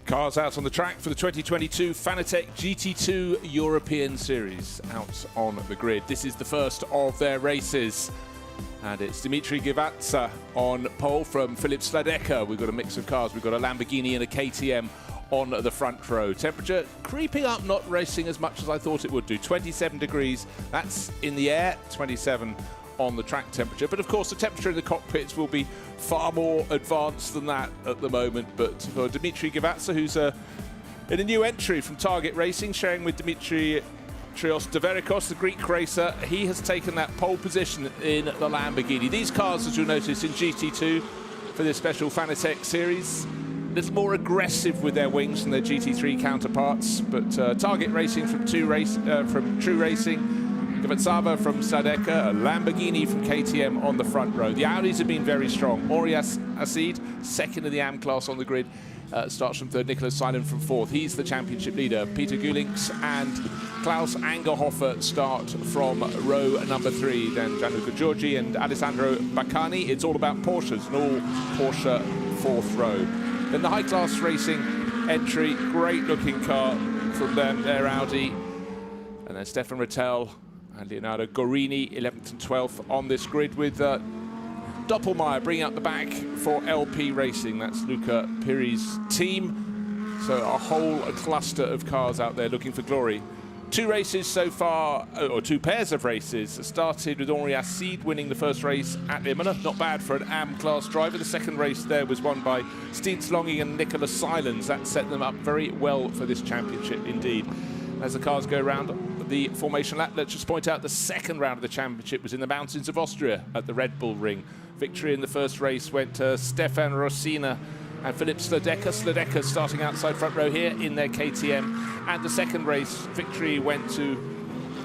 Cars out on the track for the 2022 Fanatec GT2 European Series out on the grid. This is the first of their races. And it's Dimitri Givazza on pole from Philipp Sladecker. We've got a mix of cars. We've got a Lamborghini and a KTM on the front row. Temperature creeping up, not racing as much as I thought it would do. 27 degrees, that's in the air, 27 on the track temperature. But of course the temperature in the cockpits will be far more advanced than that at the moment. But for Dimitri Givazza, who's in a new entry from Target Racing, sharing with Dimitri Deverikos, the Greek racer, he has taken that pole position in the Lamborghini. These cars, as you'll notice in GT2 for this special Fanatec series, a little more aggressive with their wings than their GT3 counterparts. But Target Racing from True Racing, Givazza from Sladecker, a Lamborghini from KTM on the front row. The Audis have been very strong. Orias Acid, second in the AM class on the grid, starts from third. Nicholas Silent from fourth. He's the championship leader. Peter Gulinks and Klaus Angerhofer start from row number 3. Then Gianluca Giorgi and Alessandro Baccani. It's all about Porsches, and all Porsche fourth row. Then the high class racing entry, great looking car from them, their Audi. And then Stefan Rattel and Leonardo Gorini, 11th and 12th on this grid, with Doppelmayr bringing up the back for LP Racing. That's Luca Piri's team. So a whole cluster of cars out there looking for glory. 2 races so far, or 2 pairs of races. Started with Henri Acid winning the first race at Imola. Not bad for an AM class driver. The second race there was won by Stins Longing and Nicholas Silens. That set them up very well for this championship indeed. As the cars go around the formation lap, let's just point out the second round of the championship was in the mountains of Austria at the Red Bull Ring. Victory in the first race went to Stefan Rossina and Philipp Sladecker. Sladecker starting outside front row here in their KTM. And the second race victory went to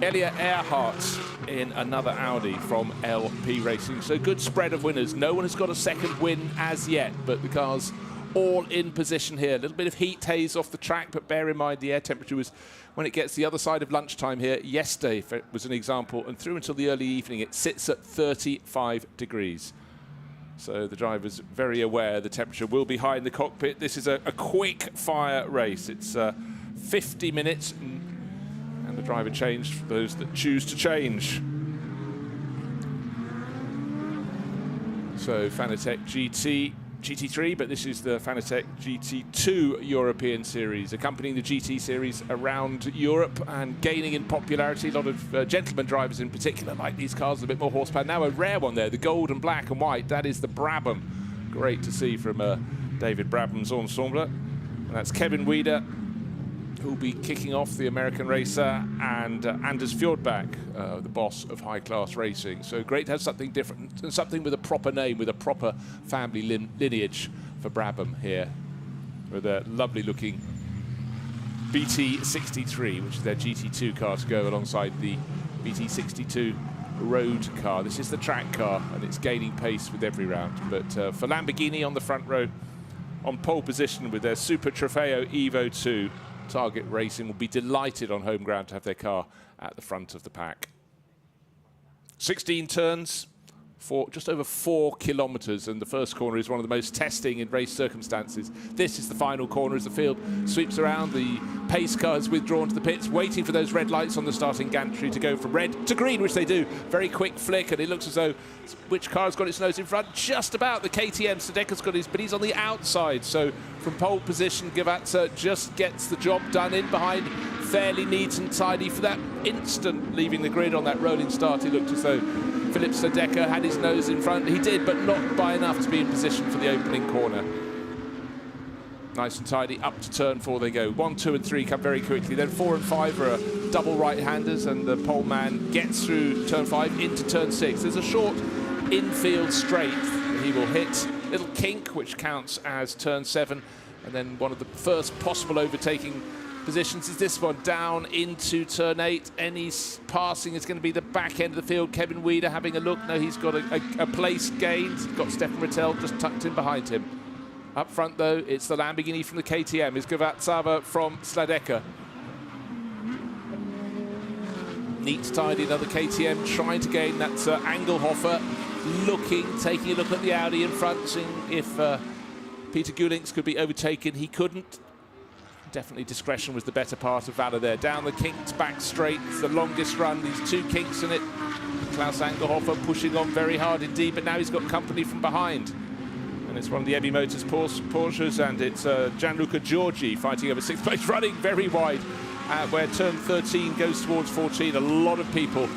Elia Earhart in another Audi from LP Racing. So good spread of winners. No one has got a second win as yet, but the cars all in position here. A little bit of heat haze off the track, but bear in mind the air temperature was, when it gets the other side of lunchtime here, yesterday was an example, and through until the early evening it sits at 35 degrees. So the driver's very aware the temperature will be high in the cockpit. This is a quick fire race. It's 50 minutes and the driver changed for those that choose to change. So Fanatec GT3, but this is the Fanatec GT2 European Series, accompanying the GT Series around Europe and gaining in popularity. A lot of gentleman drivers in particular like these cars, a bit more horsepower. Now a rare one there, the gold and black and white, that is the Brabham. Great to see from David Brabham's ensemble. And that's Kevin Weider, who'll be kicking off, the American racer, and Anders Fjordbach, the boss of high class racing. So great to have something different and something with a proper name, with a proper family lineage for Brabham here, with a lovely looking BT63, which is their GT2 car to go alongside the BT62 road car. This is the track car and it's gaining pace with every round. But for Lamborghini on the front row, on pole position with their Super Trofeo Evo 2, Target Racing will be delighted on home ground to have their car at the front of the pack. 16 turns for just over 4 kilometers, and the first corner is one of the most testing in race circumstances. This is the final corner as the field sweeps around. The pace car is withdrawn to the pits, waiting for those red lights on the starting gantry to go from red to green, which they do. Very quick flick, and it looks as though which car has got its nose in front? Just about the KTM. Sadecker's got his, but he's on the outside. So from pole position, Givazza just gets the job done in behind, fairly neat and tidy for that instant leaving the grid on that rolling start. He looked as though Philipp Sladecker had his nose in front. He did, but not by enough to be in position for the opening corner. Nice and tidy, up to turn 4 they go. 1, 2 and 3 come very quickly. Then 4 and 5 are double right-handers, and the pole man gets through turn 5 into turn 6. There's a short infield straight that he will hit. Little kink, which counts as turn 7. And then one of the first possible overtaking positions is this one, down into turn 8. Any passing is going to be the back end of the field. Kevin Weider having a look. No, he's got a place gained. He's got Stefan Rattel just tucked in behind him. Up front, though, it's the Lamborghini from the KTM. It's Givazza from Sladecker. Neat, tidy, another KTM trying to gain. That's Angerhofer taking a look at the Audi in front, seeing if Peter Gulinks could be overtaken. He couldn't. definitely discretion was the better part of valor there. Down the kinked back straight, it's the longest run, these 2 kinks in it. Klaus Angerhofer pushing on very hard indeed, but now he's got company from behind. And it's one of the Ebi Motors Porsches, and it's Gianluca Giorgi fighting over 6th place, running very wide where turn 13 goes towards 14. A lot of people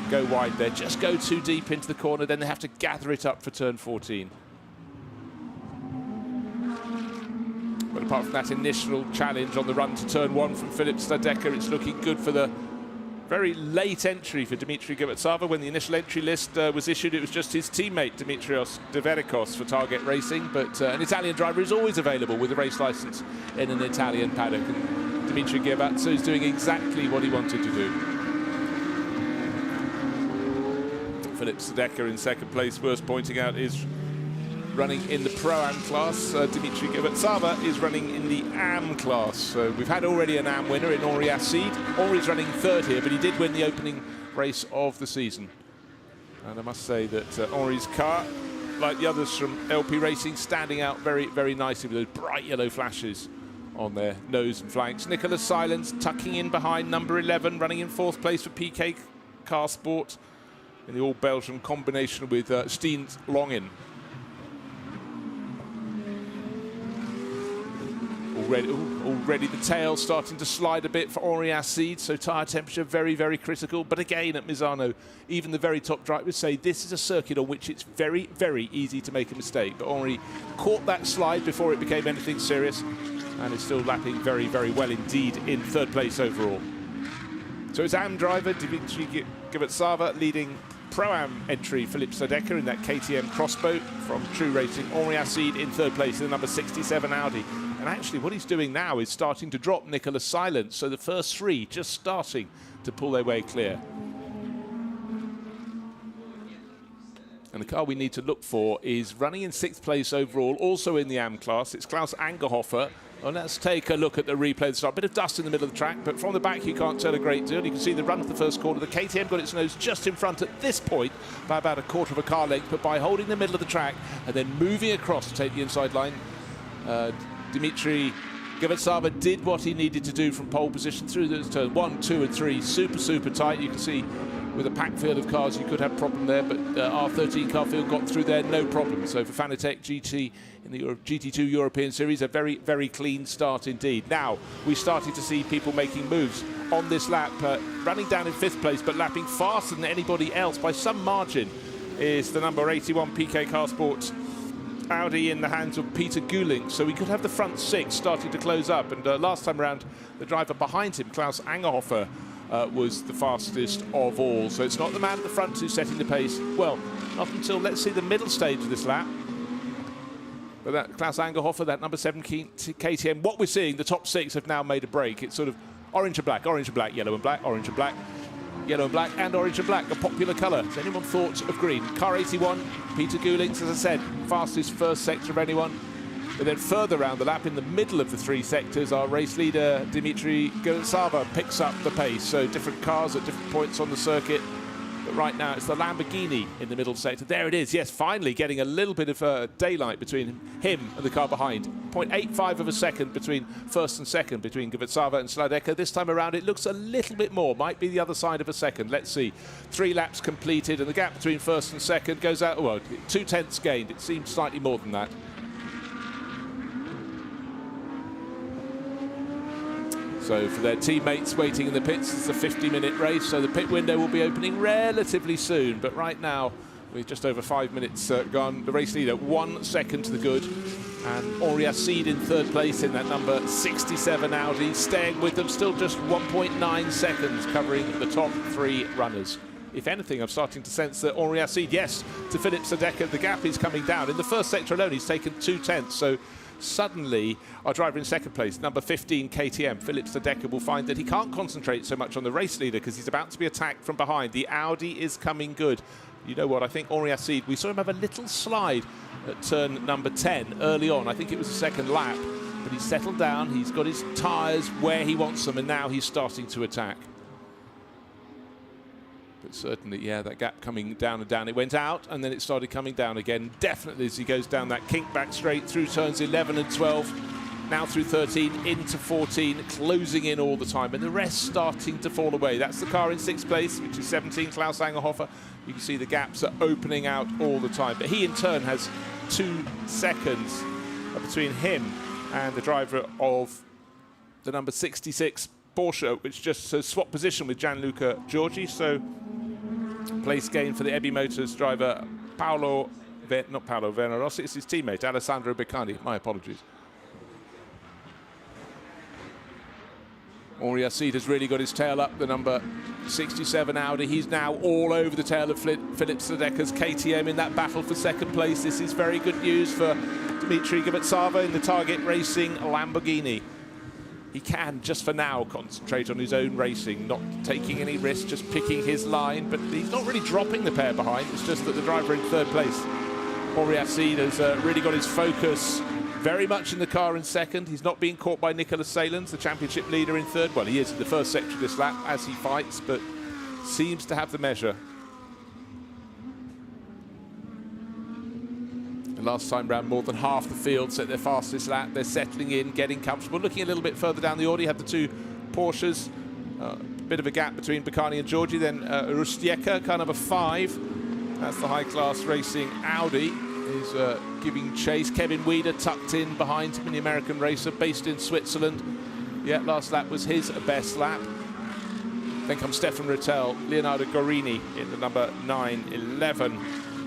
go wide there, just go too deep into the corner, then they have to gather it up for turn 14. But apart from that initial challenge on the run to turn 1 from Filip Stadecker, it's looking good for the very late entry for Dimitri Givetsava. When the initial entry list was issued, it was just his teammate Dimitrios Deverikos for Target Racing, but an Italian driver is always available with a race license in an Italian paddock, and Dimitri Givetsava is doing exactly what he wanted to do. Filip Stadecker in 2nd place, worth pointing out, is running in the Pro-Am class. Dimitri Givetsava is running in the Am class. So we've had already an Am winner in Henri Acide. Henri's running 3rd here, but he did win the opening race of the season. And I must say that Henri's car, like the others from LP Racing, standing out very, very nicely with those bright yellow flashes on their nose and flanks. Nicholas Silence tucking in behind number 11, running in 4th place for PK Car Sport in the all-Belgian combination with Steen Longin. Already the tail starting to slide a bit for Henri Acide, so tyre temperature very, very critical. But again, at Misano, even the very top drivers say this is a circuit on which it's very, very easy to make a mistake. But Henri caught that slide before it became anything serious and is still lapping very, very well indeed in 3rd place overall. So it's Am driver Dimitri Givetsava leading Pro-Am entry Filip Stadecker in that KTM crossboat from True Racing. Henri Acide in 3rd place in the number 67 Audi. And actually what he's doing now is starting to drop Nicholas Silence, so the first 3 just starting to pull their way clear. And the car we need to look for is running in 6th place overall, also in the Am class. It's Klaus Angerhofer. Well, let's take a look at the replay of the start. A bit of dust in the middle of the track, but from the back you can't tell a great deal. You can see the run to the first corner. The KTM got its nose just in front at this point by about a 1/4 of a car length, but by holding the middle of the track and then moving across to take the inside line, Dimitri Givetsava did what he needed to do from pole position through those turns 1, 2 and 3. Super, super tight. You can see with a packed field of cars you could have a problem there, but R13 car field got through there no problem. So for Fanatec GT in the GT2 European Series, a very, very clean start indeed. Now we're starting to see people making moves on this lap, running down in 5th place but lapping faster than anybody else by some margin is the number 81 PK Car Sport Audi in the hands of Peter Guling. So we could have the front 6 starting to close up, and last time around the driver behind him, Klaus Angerhofer, was the fastest of all. So it's not the man at the front who's setting the pace. Well, not until, let's see, the middle stage of this lap. But that Klaus Angerhofer, that number 7 KTM, what we're seeing, the top 6 have now made a break. It's sort of orange and black, yellow and black, orange and black, yellow and black, and orange and black, a popular colour. Has anyone thought of green? Car 81, Peter Gulings, as I said, fastest first sector of anyone. But then further around the lap, in the middle of the 3 sectors, our race leader, Dimitri Givetsava, picks up the pace. So different cars at different points on the circuit. But right now, it's the Lamborghini in the middle sector. There it is. Yes, finally getting a little bit of daylight between him and the car behind. 0.85 of a second between first and second, between Givetsava and Stadecker. This time around, it looks a little bit more. Might be the other side of a second. Let's see. 3 laps completed, and the gap between first and second goes out. Well, 2/10 gained. It seems slightly more than that. So for their teammates waiting in the pits, it's a 50-minute race, so the pit window will be opening relatively soon. But right now, with just over 5 minutes gone, the race leader 1 second to the good. And Henri Acide in 3rd place in that number 67 Audi, staying with them, still just 1.9 seconds covering the top 3 runners. If anything, I'm starting to sense that Henri Acide, yes, to Filip Stadecker, the gap is coming down. In the first sector alone, he's taken 2/10, so suddenly our driver in 2nd place, number 15 KTM, Filip Stadecker, will find that he can't concentrate so much on the race leader because he's about to be attacked from behind. The Audi is coming good. You know what, I think Henri Acide, we saw him have a little slide at turn number 10 early on. I think it was the 2nd lap, but he's settled down, he's got his tyres where he wants them, and now he's starting to attack. But certainly, yeah, that gap coming down and down. It went out and then it started coming down again. Definitely as he goes down that kink back straight through turns 11 and 12. now through 13, into 14, closing in all the time, and the rest starting to fall away. That's the car in 6th place, which is 17, Klaus Angerhofer. You can see the gaps are opening out all the time, but he in turn has 2 seconds between him and the driver of the number 66 Porsche, which just swapped position with Gianluca Giorgi. So place gain for the Ebi Motors driver not Paolo Venerossi, it's his teammate Alessandro Beccani. My apologies. Henri Assid has really got his tail up, the number 67 Audi. He's now all over the tail of Philipp Sledecker's KTM in that battle for 2nd place. This is very good news for Dmitry Gibetsava in the Target Racing Lamborghini. He can, just for now, concentrate on his own racing, not taking any risks, just picking his line, but he's not really dropping the pair behind. It's just that the driver in 3rd place, Henri Assid, has really got his focus very much in the car in 2nd. He's not being caught by Nicolas Salins, the championship leader, in 3rd. Well, he is in the 1st sector of this lap as he fights, but seems to have the measure. And last time round, more than half the field set their fastest lap. They're settling in, getting comfortable. Looking a little bit further down the order, you have the 2 Porsches. A bit of a gap between Beccani and Giorgi. Then Rustieka, car number 5. That's the high-class racing Audi. Is giving chase. Kevin Weider tucked in behind him, the American racer based in Switzerland. Yeah, last lap was his best lap. Then comes Stefan Rattel, Leonardo Gorini in the number 911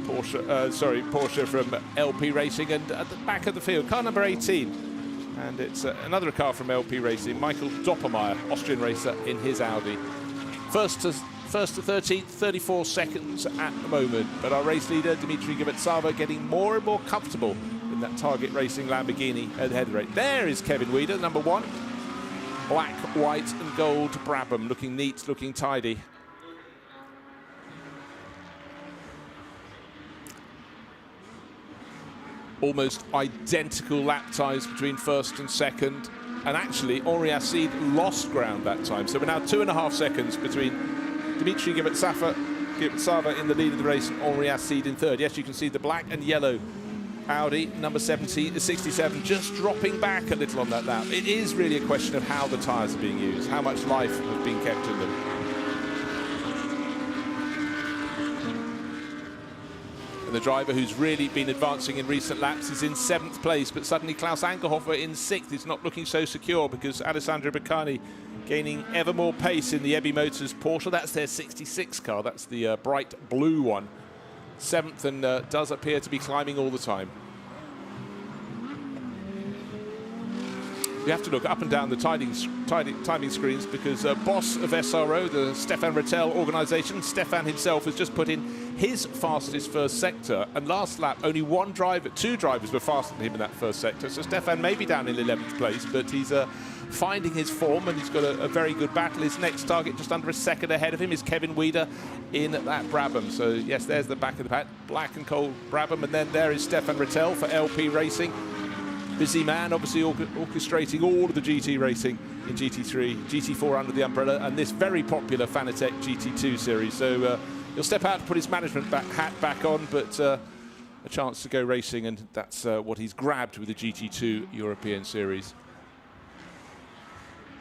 Porsche from LP Racing, and at the back of the field, car number 18. And it's another car from LP Racing, Michael Doppermeier, Austrian racer, in his Audi. First to 13th, 34 seconds at the moment. But our race leader, Dmitry Gibetsava, getting more and more comfortable in that Target Racing Lamborghini at the head rate. There is Kevin Weider, number 1. Black, white and gold Brabham, looking neat, looking tidy. Almost identical lap times between 1st and 2nd. And actually, Henri Assid lost ground that time. So we're now 2.5 seconds between Dmitry Gibetsava in the lead of the race and Henri Assid in 3rd. Yes, you can see the black and yellow Audi, number 67, just dropping back a little on that lap. It is really a question of how the tyres are being used, how much life has been kept in them. And the driver who's really been advancing in recent laps is in 7th place, but suddenly Klaus Angerhofer in 6th is not looking so secure because Alessandro Beccani gaining ever more pace in the Ebi Motors Porsche. That's their 66 car. That's the bright blue one. 7th, and does appear to be climbing all the time. You have to look up and down the timing screens because boss of SRO, the Stefan Rattel organisation, Stefan himself has just put in his fastest 1st sector, and last lap only 2 drivers were faster than him in that 1st sector. So Stefan may be down in 11th place, but he's finding his form, and he's got a very good battle. His next target, just under a second ahead of him, is Kevin Weider in that Brabham. So yes, there's the back of the pack, black and cold Brabham, and then there is Stefan Rattel for LP Racing. Busy man, obviously orchestrating all of the GT racing in GT3, GT4 under the umbrella, and this very popular Fanatec GT2 series. So he'll step out to put his management hat back on, but a chance to go racing, and that's what he's grabbed with the GT2 European Series.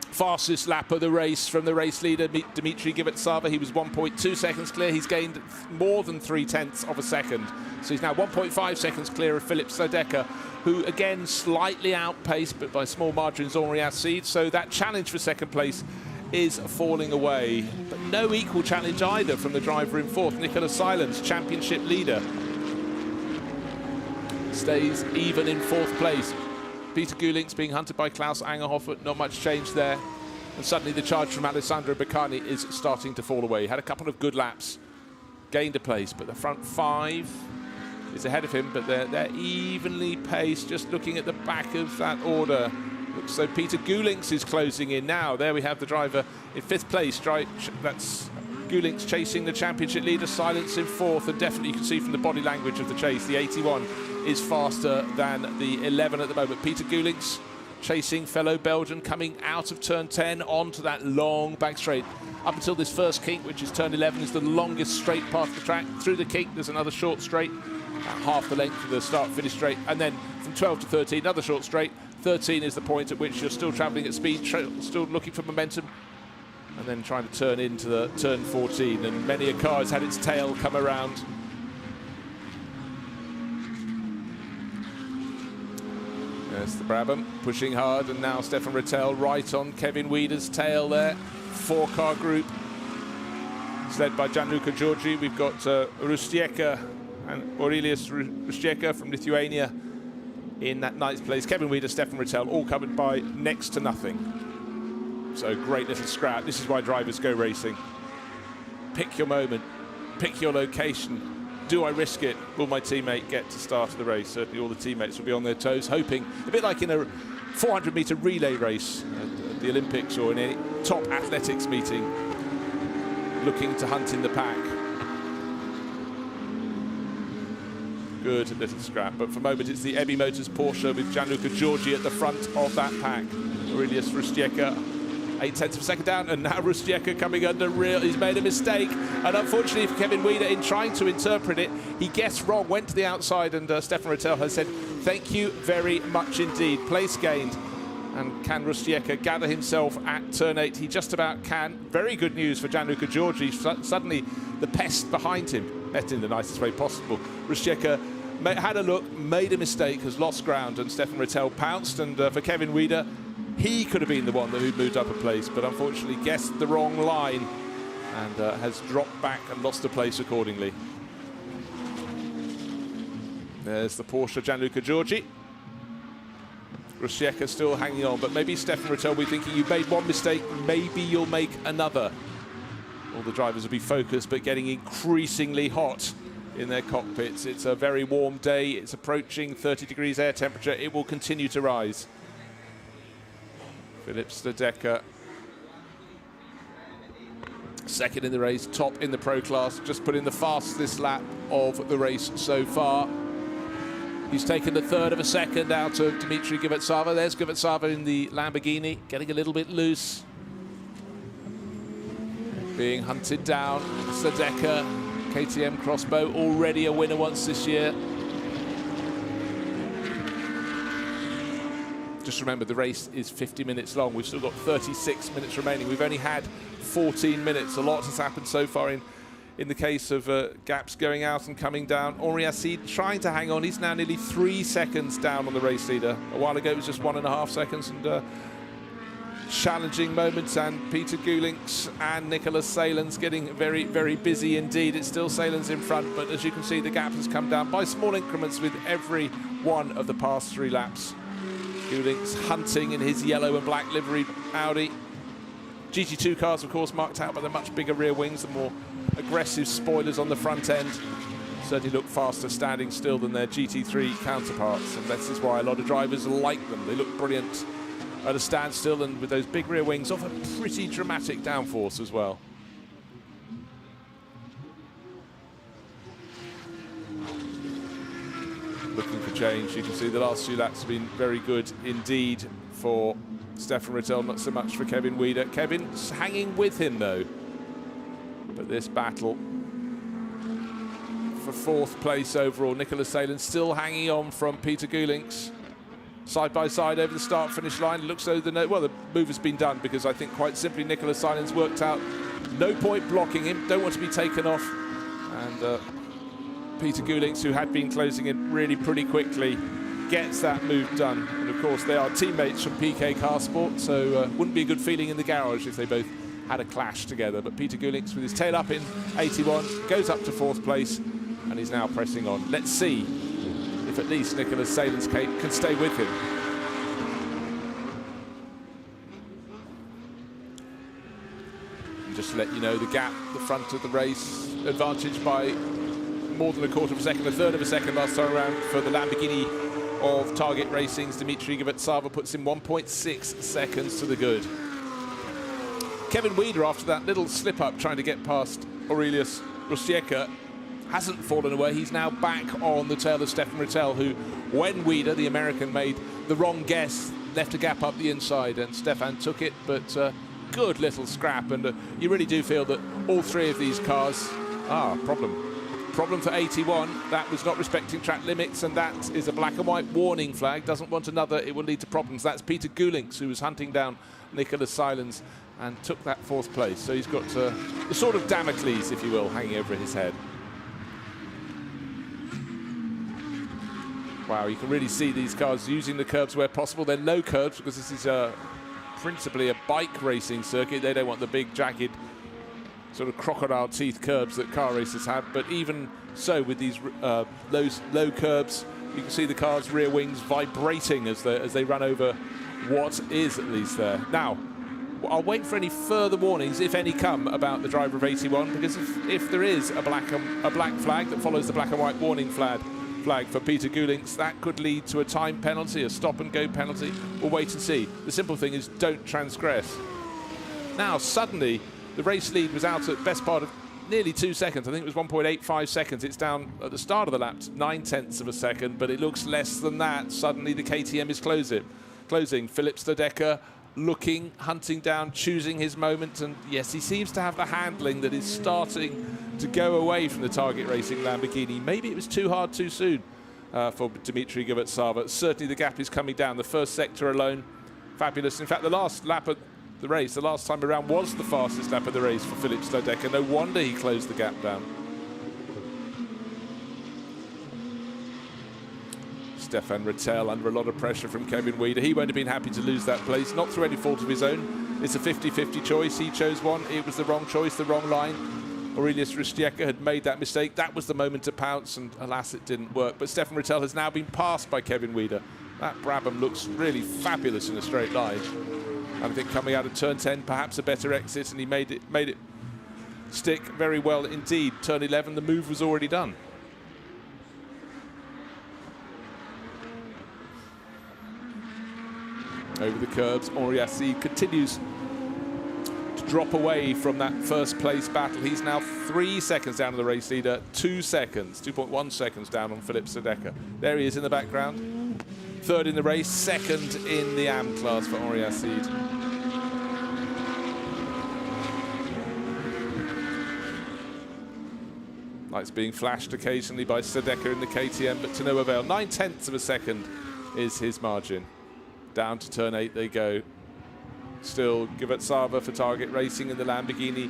Fastest lap of the race from the race leader, Dmitry Gibetsava. He was 1.2 seconds clear. He's gained more than 0.3 of a second. So he's now 1.5 seconds clear of Philipp Sledecker, who again slightly outpaced, but by small margins, Henri Assid. So that challenge for 2nd place is falling away. But no equal challenge either from the driver in 4th, Nicolas Salins, championship leader. Stays even in 4th place. Peter Gulinks being hunted by Klaus Angerhofer, not much change there. And suddenly the charge from Alessandro Beccani is starting to fall away. He had a couple of good laps, gained a place, but the front 5 is ahead of him, but they're evenly paced. Just looking at the back of that order, looks so Peter Gulinks is closing in now. There we have the driver in 5th place. That's Gulinks chasing the championship leader, Silence in 4th, and definitely you can see from the body language of the chase, the 81 is faster than the 11 at the moment. Peter Gulinks chasing fellow Belgian, coming out of turn 10 onto that long back straight. Up until this first kink, which is turn 11, is the longest straight part of the track. Through the kink, there's another short straight, half the length of the start-finish straight, and then from 12 to 13, another short straight, 13 is the point at which you're still travelling at speed, still looking for momentum, and then trying to turn into the turn 14. And many a car has had its tail come around. There's the Brabham pushing hard, and now Stefan Rattel right on Kevin Weider's tail there. 4-car group. It's led by Gianluca Giorgi. We've got Rustieka and Aurelius Rustieka from Lithuania in that ninth place. Kevin Weider, Stefan Rattel, all covered by next to nothing. So great little scrap. This is why drivers go racing. Pick your moment, pick your location. Do I risk it? Will my teammate get to start of the race? Certainly all the teammates will be on their toes, hoping, a bit like in a 400-metre relay race at the Olympics or in any top athletics meeting, looking to hunt in the pack. Good little scrap, but for the moment it's the Ebi Motors Porsche with Gianluca Giorgi at the front of that pack. Aurelius Rustieka, 0.8 of a second down, and now Rustieka coming under real. He's made a mistake, and unfortunately for Kevin Weider, in trying to interpret it, he guessed wrong, went to the outside, and Stefan Rattel has said, thank you very much indeed. Place gained. And can Rustieka gather himself at turn 8? He just about can. Very good news for Gianluca Giorgi. Suddenly, the pest behind him met in the nicest way possible. Rustieka had a look, made a mistake, has lost ground, and Stefan Rattel pounced. And for Kevin Weider, he could have been the one who moved up a place, but unfortunately guessed the wrong line and has dropped back and lost a place accordingly. There's the Porsche Gianluca Giorgi. Rustieka still hanging on, but maybe Stefan Rattel will be thinking, you've made one mistake, maybe you'll make another. All the drivers will be focused, but getting increasingly hot in their cockpits. It's a very warm day. It's approaching 30 degrees air temperature. It will continue to rise. Philipp Stadecker, second in the race, top in the pro class, just put in the fastest lap of the race so far. He's taken a third of a second out of Dmitry Givetsava. There's Givetsava in the Lamborghini, getting a little bit loose. Being hunted down. Stadecker, KTM Crossbow, already a winner once this year. Just remember, the race is 50 minutes long. We've still got 36 minutes remaining. We've only had 14 minutes. A lot has happened so far in the case of gaps going out and coming down. Henri Assid trying to hang on. He's now nearly 3 seconds down on the race leader. A while ago it was just 1.5 seconds, and challenging moments. And Peter Gulinks and Nicholas Salins getting very, very busy indeed. It's still Salins in front, but as you can see, the gap has come down by small increments with every one of the past 3 laps. Gulinks hunting in his yellow and black livery Audi. GT2 cars, of course, marked out by the much bigger rear wings, the more aggressive spoilers on the front end. Certainly look faster standing still than their GT3 counterparts, and this is why a lot of drivers like them. They look brilliant at a standstill, and with those big rear wings, offer pretty dramatic downforce as well. Looking for change. You can see the last 2 laps have been very good indeed for Stefan Rattel, not so much for Kevin Weider. Kevin's hanging with him though. But this battle for 4th place overall. Nicholas Salins still hanging on from Peter Gulinks. Side by side over the start-finish line. It looks though the move has been done, because I think quite simply Nicholas Salins worked out no point blocking him. Don't want to be taken off. And Peter Gulinks, who had been closing in really pretty quickly, gets that move done. And of course they are teammates from PK Car Sport, so wouldn't be a good feeling in the garage if they both had a clash together. But Peter Gulinks, with his tail up in 81, goes up to 4th place, and he's now pressing on. Let's see if at least Nicholas Salins can stay with him. And just to let you know, the gap, the front of the race, advantage by more than 1/4 of a second, 1/3 of a second last time around for the Lamborghini of Target Racing's Dmitry Givetsava, puts him 1.6 seconds to the good. Kevin Weider, after that little slip-up trying to get past Aurelius Rustieka, hasn't fallen away. He's now back on the tail of Stefan Rattel, who, when Weider, the American, made the wrong guess, left a gap up the inside, and Stefan took it, but good little scrap. And you really do feel that all 3 of these cars, problem. Problem for 81, that was not respecting track limits, and that is a black and white warning flag. Doesn't want another, it will lead to problems. That's Peter Gulinks, who was hunting down Nicholas Silence and took that 4th place. So he's got the sort of Damocles, if you will, hanging over his head. Wow, you can really see these cars using the curbs where possible. They're low curbs because this is principally a bike racing circuit. They don't want the big, jagged, sort of crocodile teeth curbs that car racers have. But even so, with these low curbs, you can see the car's rear wings vibrating as they run over what is at least there. Now, I'll wait for any further warnings, if any come, about the driver of 81, because if there is a black flag that follows the black and white warning flag for Peter Gulinks, that could lead to a time penalty, a stop-and-go penalty. We'll wait and see. The simple thing is don't transgress. Now, suddenly, the race lead was out at best part of nearly 2 seconds. I think it was 1.85 seconds. It's down at the start of the lap, 9/10 of a second, but it looks less than that. Suddenly, the KTM is closing. Philip Stodecker looking, hunting down, choosing his moment, and yes, he seems to have the handling that is starting to go away from the Target Racing Lamborghini. Maybe it was too hard too soon for Dmitry Gavatsava. Certainly the gap is coming down. The first sector alone, fabulous. In fact, the last lap of the race, the last time around, was the fastest lap of the race for Philip Stodecker. No wonder he closed the gap down. Stefan Rattel under a lot of pressure from Kevin Weider. He won't have been happy to lose that place, not through any fault of his own. It's a 50-50 choice. He chose one. It was the wrong choice, the wrong line. Aurelius Rustieka had made that mistake. That was the moment to pounce, and alas, it didn't work. But Stefan Rattel has now been passed by Kevin Weider. That Brabham looks really fabulous in a straight line. I think coming out of turn 10, perhaps a better exit, and he made it stick very well indeed. Turn 11, the move was already done. Over the curbs, Henri Assis continues to drop away from that first place battle. He's now 3 seconds down to the race leader, 2.1 seconds down on Philip Stodecker. There he is in the background. 3rd in the race, 2nd in the AM class for Henri Assis. Lights being flashed occasionally by Stodecker in the KTM, but to no avail. 9/10 of a second is his margin. Down to turn 8 they go. Still Gavatsava for Target Racing in the Lamborghini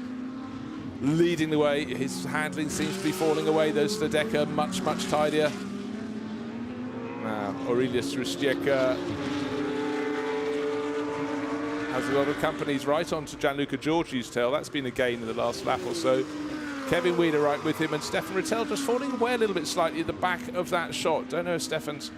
leading the way. His handling seems to be falling away, though. Stodecker much, much tidier. Now, Aurelius Rustieka has a lot of companies right onto Gianluca Giorgi's tail. That's been a gain in the last lap or so. Kevin Weider right with him, and Stefan Rattel just falling away a little bit slightly at the back of that shot. Don't know if Stefan's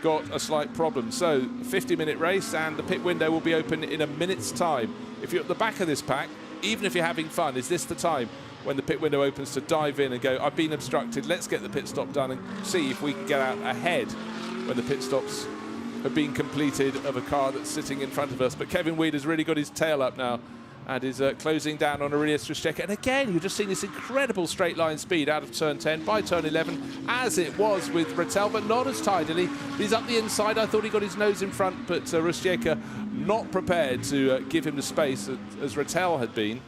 got a slight problem. So 50-minute race, and the pit window will be open in a minute's time. If you're at the back of this pack, even if you're having fun, is this the time when the pit window opens to dive in and go, I've been obstructed, let's get the pit stop done and see if we can get out ahead when the pit stops have been completed of a car that's sitting in front of us. But Kevin Weider's really got his tail up now and is closing down on Aurelius Rustieka. And again, you're just seeing this incredible straight line speed out of turn 10 by turn 11, as it was with Rattel, but not as tidily. He's up the inside. I thought he got his nose in front, but Rustieka not prepared to give him the space as Rattel had been,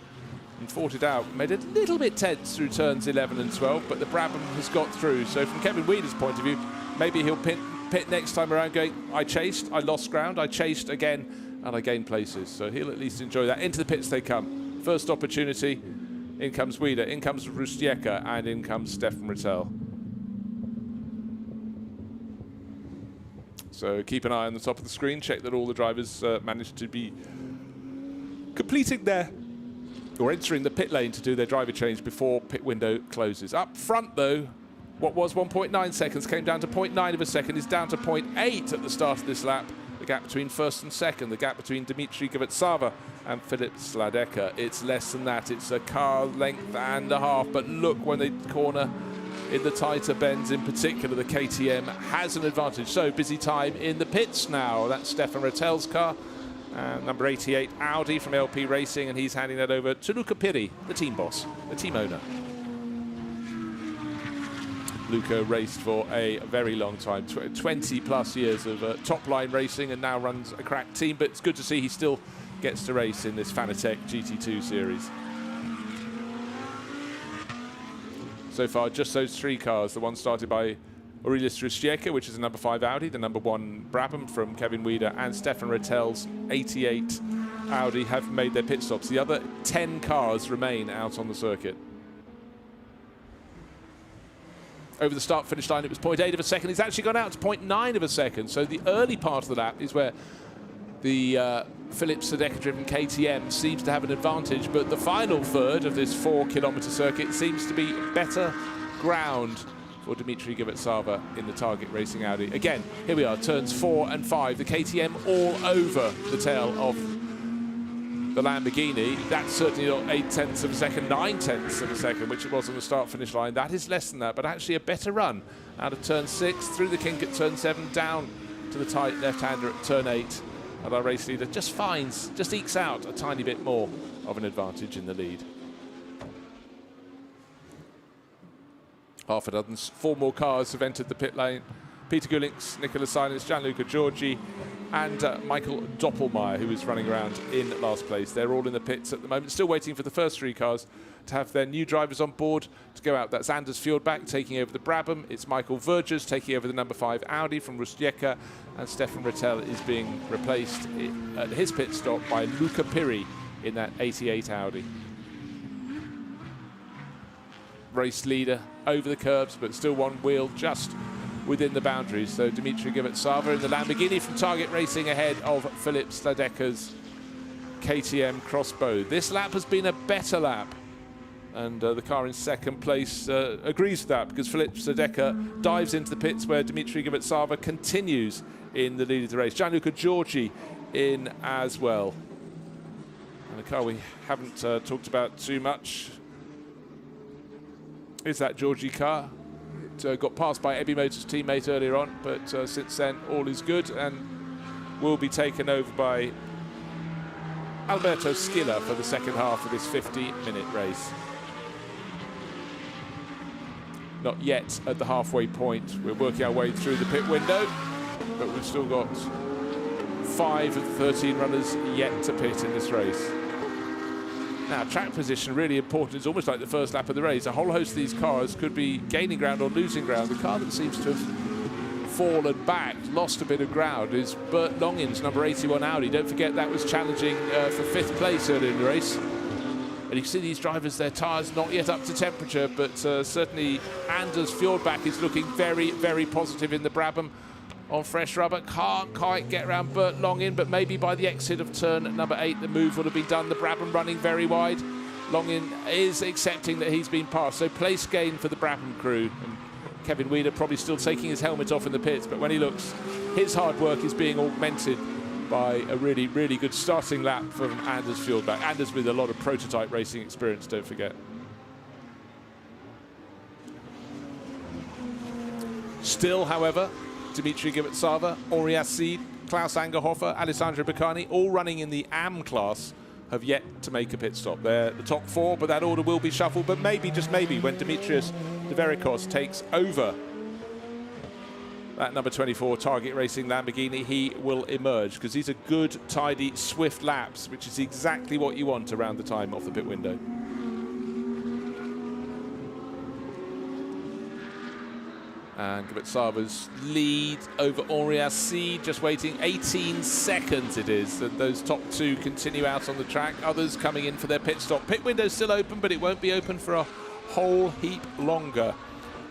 and fought it out. Made it a little bit tense through turns 11 and 12, but the Brabham has got through. So from Kevin Weider's point of view, maybe he'll pit next time around going, I chased, I lost ground, I chased again, and I gained places. So he'll at least enjoy that. Into the pits they come. First opportunity. In comes Weider, in comes Rustieka, and in comes Stefan Rattel. So keep an eye on the top of the screen. Check that all the drivers managed to be completing their, or entering the pit lane to do their driver change before pit window closes. Up front, though, what was 1.9 seconds came down to 0.9 of a second, is down to 0.8 at the start of this lap. The gap between first and second, the gap between Dmitry Gavatsava and Philip Stodecker, it's less than that. It's a car length and a half, but look, when they corner in the tighter bends in particular, the KTM has an advantage. So busy time in the pits now. That's Stefan Rattel's car, number 88 Audi from LP Racing, and he's handing that over to Luca Piri, the team boss, the team owner. Luca raced for a very long time, 20 plus years of top-line racing, and now runs a crack team, but it's good to see he still gets to race in this Fanatec GT2 series. so far, just those 3 cars. The one started by Aurelius Rustieka, which is a number 5 Audi, the number 1 Brabham from Kevin Weider, and Stefan Rettel's 88 Audi have made their pit stops. The other 10 cars remain out on the circuit. Over the start-finish line, it was 0.8 of a second. He's actually gone out to 0.9 of a second. So the early part of the lap is where the Philips Sedeka-driven KTM seems to have an advantage, but the final third of this 4-kilometre circuit seems to be better ground for Dmitry Givetsava in the Target Racing Audi. Again, here we are, turns 4 and 5. The KTM all over the tail of the Lamborghini. That's certainly not 8/10 of a second, 9/10 of a second, which it was on the start-finish line. That is less than that, but actually a better run out of turn 6, through the kink at turn 7, down to the tight left-hander at turn 8. And our race leader just ekes out a tiny bit more of an advantage in the lead. Half a dozen, 4 more cars have entered the pit lane. Peter Gulinks, Nicola Silence, Gianluca Giorgi, and Michael Doppelmayr, who is running around in last place. They're all in the pits at the moment, still waiting for the first 3 cars to have their new drivers on board to go out. That's Anders Fjordbach taking over the Brabham. It's Michael Vergers taking over the number 5 Audi from Rustieka, and Stefan Rettel is being replaced at his pit stop by Luca Piri in that 88 Audi. Race leader over the curbs, but still one wheel just within the boundaries. So Dmitry Givetsava in the Lamborghini from Target Racing ahead of Philip Sedeka's KTM Crossbow. This lap has been a better lap, and the car in second place agrees with that, because Philip Sedeka dives into the pits where Dmitry Givetsava continues in the lead of the race. Gianluca Giorgi in as well. And the car we haven't talked about too much is that Giorgi car. It got passed by Ebi Motors' teammate earlier on, but since then all is good and will be taken over by Alberto Schiller for the second half of this 50-minute race. Not yet at the halfway point. We're working our way through the pit window, but we've still got 5 of the 13 runners yet to pit in this race. Now, track position really important. It's almost like the first lap of the race. A whole host of these cars could be gaining ground or losing ground. The car that seems to have fallen back, lost a bit of ground, is Bert Longin's number 81 Audi. Don't forget that was challenging for 5th place earlier in the race. And you can see these drivers, their tyres not yet up to temperature, but certainly Anders Fjordbach is looking very, very positive in the Brabham on fresh rubber. Can't quite get around Bert Longin, but maybe by the exit of turn number 8, the move would have been done. The Brabham running very wide. Longin is accepting that he's been passed, so place gain for the Brabham crew. And Kevin Weider probably still taking his helmet off in the pits, but when he looks, his hard work is being augmented by a really, really good starting lap from Anders Fjordbach. Anders with a lot of prototype racing experience, don't forget. Still, however, Dmitry Givetsava, Henri Assid, Klaus Angerhofer, Alessandro Baccani, all running in the AM class, have yet to make a pit stop. They're the top 4, but that order will be shuffled. But maybe, just maybe, when Dimitrios Deverikos takes over that number 24 Target Racing Lamborghini, he will emerge, because these are good, tidy, swift laps, which is exactly what you want around the time of the pit window. And Givetsava's lead over Henri Assid, just waiting 18 seconds it is. And those top 2 continue out on the track. Others coming in for their pit stop. Pit window's still open, but it won't be open for a whole heap longer.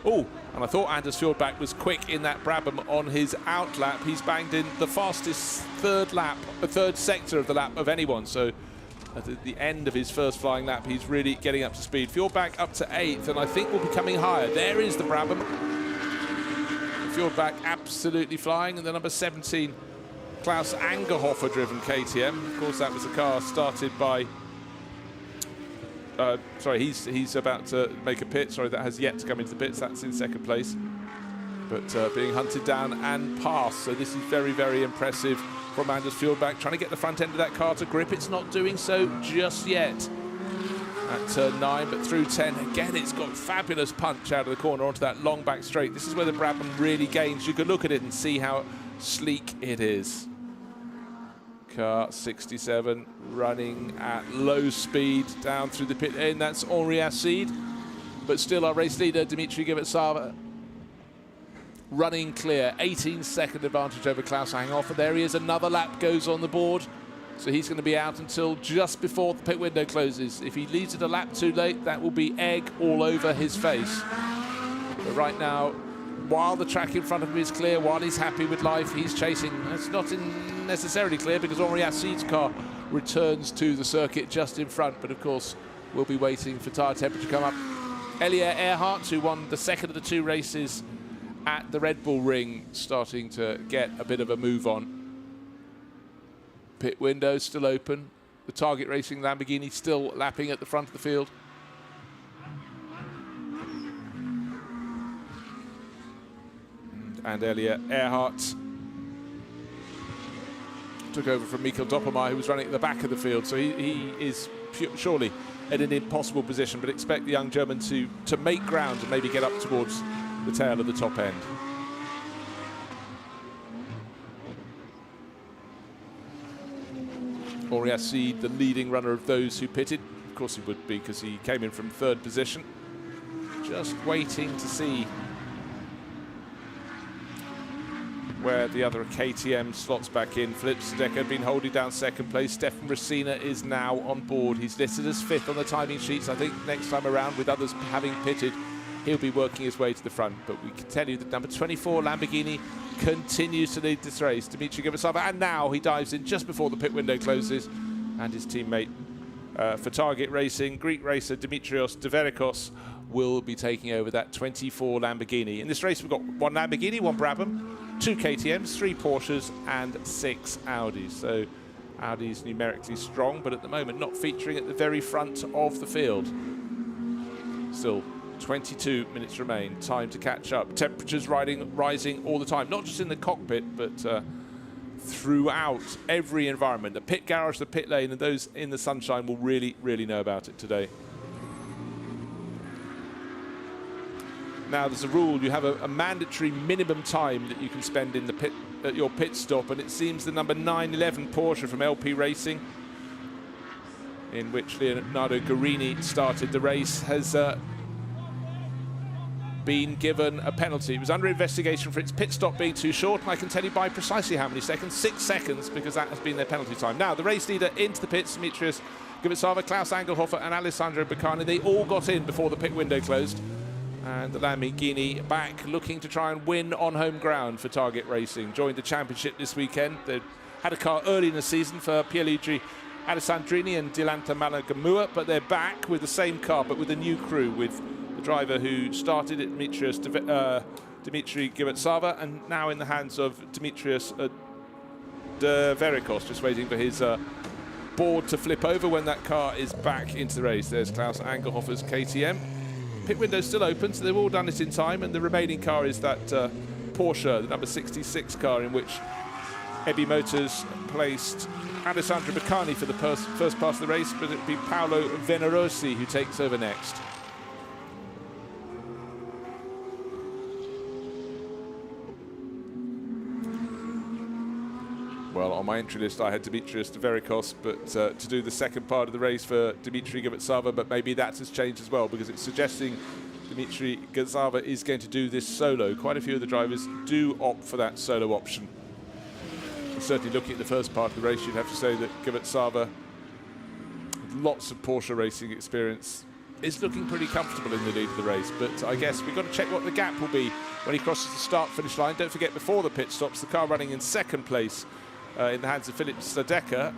Oh, and I thought Anders Fjordbach was quick in that Brabham on his out lap. He's banged in the fastest third sector of the lap of anyone. So at the end of his first flying lap, he's really getting up to speed. Fjordbach up to 8th, and I think will be coming higher. There is the Brabham. Fjordbach absolutely flying, and the number 17 Klaus Angerhofer driven KTM. Of course, that was a car started by sorry, he's about to make a pit. Sorry, that has yet to come into the pits. That's in second place, but being hunted down and passed. So this is very, very impressive from Anders Fjordbach, trying to get the front end of that car to grip. It's not doing so just yet at turn 9, but through 10 again, it's got fabulous punch out of the corner onto that long back straight. This is where the Brabham really gains. You could look at it and see how sleek it is. Car 67 running at low speed down through the pit lane. That's Henri Assid. But still, our race leader, Dmitry Givetsava, running clear. 18-second advantage over Klaus Anghoff. And there he is. Another lap goes on the board. So he's going to be out until just before the pit window closes. If he leaves it a lap too late, that will be egg all over his face. But right now, while the track in front of him is clear, while he's happy with life, he's chasing. It's not necessarily clear because Henri Asside's car returns to the circuit just in front. But of course, we'll be waiting for tyre temperature to come up. Elia Earhart, who won the second of the two races at the Red Bull Ring, starting to get a bit of a move on. Pit window still open. The Target Racing Lamborghini still lapping at the front of the field. And Elia Earhart took over from Mikkel Doppelmayr, who was running at the back of the field. So he is surely in an impossible position, but expect the young German to make ground and maybe get up towards the tail of the top end. Henri Asside, the leading runner of those who pitted. Of course he would be, because he came in from third position. Just waiting to see where the other KTM slots back in. Philippe Sedeka had been holding down second place. Stefan Racina is now on board. He's listed as fifth on the timing sheets. I think next time around, with others having pitted, he'll be working his way to the front. But we can tell you that number 24 Lamborghini continues to lead this race. Dmitry Givetsava, and now he dives in just before the pit window closes, and his teammate for Target Racing, Greek racer Dimitrios Deverikos, will be taking over that 24 Lamborghini. In this race, we've got one Lamborghini, one Brabham, 2 KTMs, 3 Porsches, and 6 Audis. So Audi's numerically strong, but at the moment not featuring at the very front of the field. Still 22 minutes remain, time to catch up. Temperatures rising all the time, not just in the cockpit, but throughout every environment. The pit garage, the pit lane, and those in the sunshine will really, really know about it today. Now, there's a rule. You have a mandatory minimum time that you can spend in the pit at your pit stop, and it seems the number 911 Porsche from LP Racing, in which Leonardo Guarini started the race, has been given a penalty. It was under investigation for its pit stop being too short, and I can tell you by precisely how many seconds. 6 seconds, because that has been their penalty time. Now, the race leader into the pits, Dimitrios Givetsava, Klaus Angelhofer and Alessandro Baccani, they all got in before the pit window closed. And the Lamborghini back looking to try and win on home ground for Target Racing. Joined the championship this weekend. They had a car early in the season for Pierluigi Alessandrini and Dilanta Malagamua, but they're back with the same car, but with a new crew, with the driver who started it, Dmitry Givetsava, and now in the hands of Dimitrios Deverikos, just waiting for his board to flip over when that car is back into the race. There's Klaus Angelhofer's KTM. Pit window's still open, so they've all done it in time, and the remaining car is that Porsche, the number 66 car, in which Ebi Motors placed Alessandro Baccani for the first pass of the race, but it'll be Paolo Venerosi who takes over next. Well, on my entry list, I had Dimitrios Deverikos, but to do the second part of the race for Dmitry Givetsava, but maybe that has changed as well, because it's suggesting Dmitry Givetsava is going to do this solo. Quite a few of the drivers do opt for that solo option. And certainly looking at the first part of the race, you'd have to say that Givetsava, with lots of Porsche racing experience, is looking pretty comfortable in the lead of the race. But I guess we've got to check what the gap will be when he crosses the start-finish line. Don't forget, before the pit stops, the car running in second place in the hands of Philippe Sedeka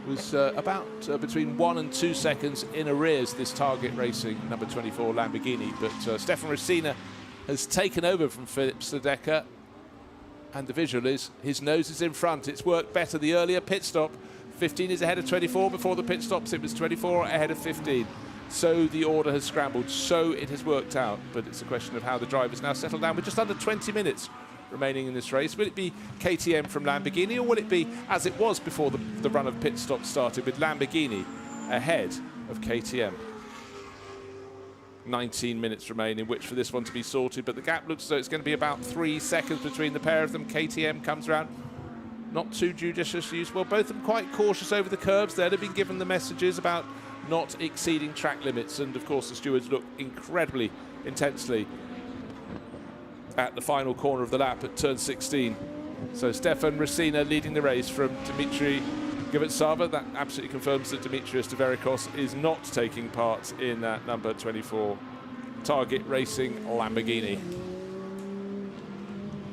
was about between 1 and 2 seconds in arrears this Target Racing number 24 Lamborghini. But Stefan Racina has taken over from Philippe Sedeka, and the visual is his nose is in front. It's worked better the earlier pit stop. 15 is ahead of 24. Before the pit stops, it was 24 ahead of 15. So the order has scrambled, so it has worked out. But it's a question of how the drivers now settle down with just under 20 minutes remaining in this race. Will it be KTM from Lamborghini, or will it be as it was before the run of pit stops started, with Lamborghini ahead of KTM? 19 minutes remain in which for this one to be sorted, but the gap looks as though it's going to be about 3 seconds between the pair of them. KTM comes around, not too judicious use. Well, both of them quite cautious over the curbs there. They've been given the messages about not exceeding track limits. And of course the stewards look incredibly intensely at the final corner of the lap at turn 16. So Stefan Resina leading the race from Dimitri Givetsava. That absolutely confirms that Dimitrios Deverikos is not taking part in that number 24 Target Racing Lamborghini.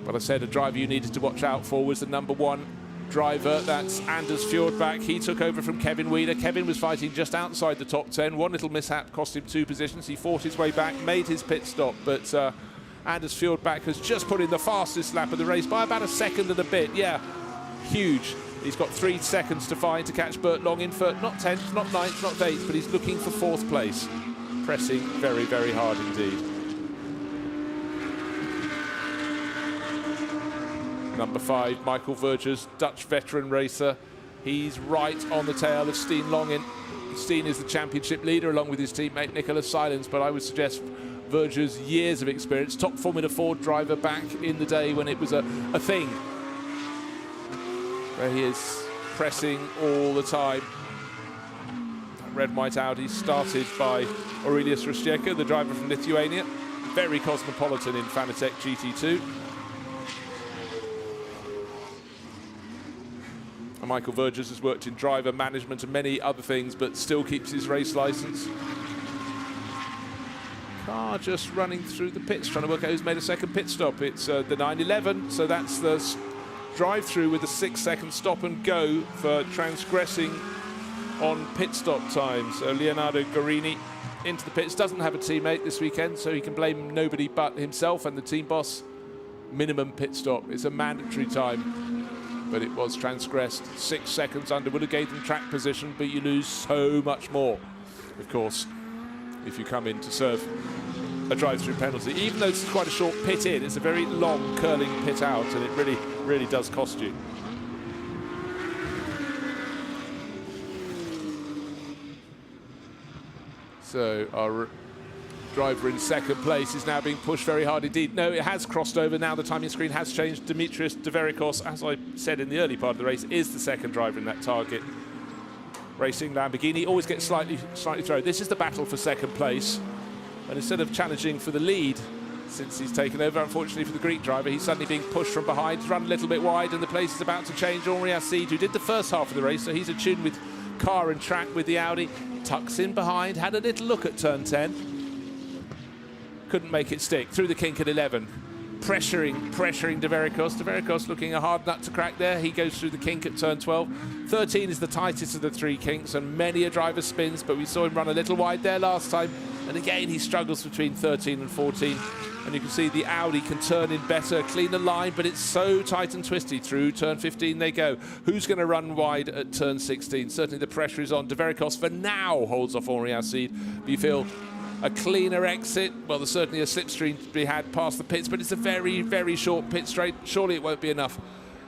But I said a driver you needed to watch out for was the number 1 driver. That's Anders Fjordbach. He took over from Kevin Wheeler. Kevin was fighting just outside the top 10. One little mishap cost him 2 positions. He fought his way back, made his pit stop, but Anders Fjordbach has just put in the fastest lap of the race by about a second and a bit. Yeah, huge. He's got 3 seconds to find to catch Bert Longin for not 10th, not 9th, not 8th, but he's looking for 4th place. Pressing very, very hard indeed. Number 5, Michael Vergers, Dutch veteran racer. He's right on the tail of Steen Longin. Steen is the championship leader along with his teammate Nicholas Silence, but I would suggest Vergers' years of experience, top Formula 4 driver back in the day when it was a thing. Where he is pressing all the time. Red white Audi started by Aurelius Rustieka, the driver from Lithuania. Very cosmopolitan in Fanatec GT2. And Michael Vergers has worked in driver management and many other things, but still keeps his race license. Car just running through the pits, trying to work out who's made a second pit stop. It's the 911, so that's the drive-through with a 6-second stop and go for transgressing on pit stop times. So Leonardo Guarini into the pits, doesn't have a teammate this weekend, so he can blame nobody but himself and the team boss. Minimum pit stop. It's a mandatory time, but it was transgressed. 6 seconds under would have gave them track position, but you lose so much more, of course, if you come in to serve a drive-through penalty. Even though it's quite a short pit in, it's a very long curling pit out, and it really, really does cost you. So our driver in second place is now being pushed very hard indeed. No, it has crossed over. Now the timing screen has changed. Dimitrios Deverikos, as I said in the early part of the race, is the second driver in that Target Racing Lamborghini. Always gets slightly thrown. This is the battle for second place. And instead of challenging for the lead, since he's taken over, unfortunately for the Greek driver, he's suddenly being pushed from behind. He's run a little bit wide, and the place is about to change. Henri Acide, who did the first half of the race, so he's attuned with car and track with the Audi, tucks in behind, had a little look at turn 10. Couldn't make it stick. Through the kink at 11. Pressuring Deverikos. Deverikos looking a hard nut to crack there. He goes through the kink at turn 12. 13 is the tightest of the 3 kinks, and many a driver spins, but we saw him run a little wide there last time. And again, he struggles between 13 and 14. And you can see the Audi can turn in better, cleaner line, but it's so tight and twisty. Through turn 15 they go. Who's going to run wide at turn 16? Certainly the pressure is on. Deverikos for now holds off Henri Acide. But you feel a cleaner exit. Well, there's certainly a slipstream to be had past the pits, but it's a very, very short pit straight. Surely it won't be enough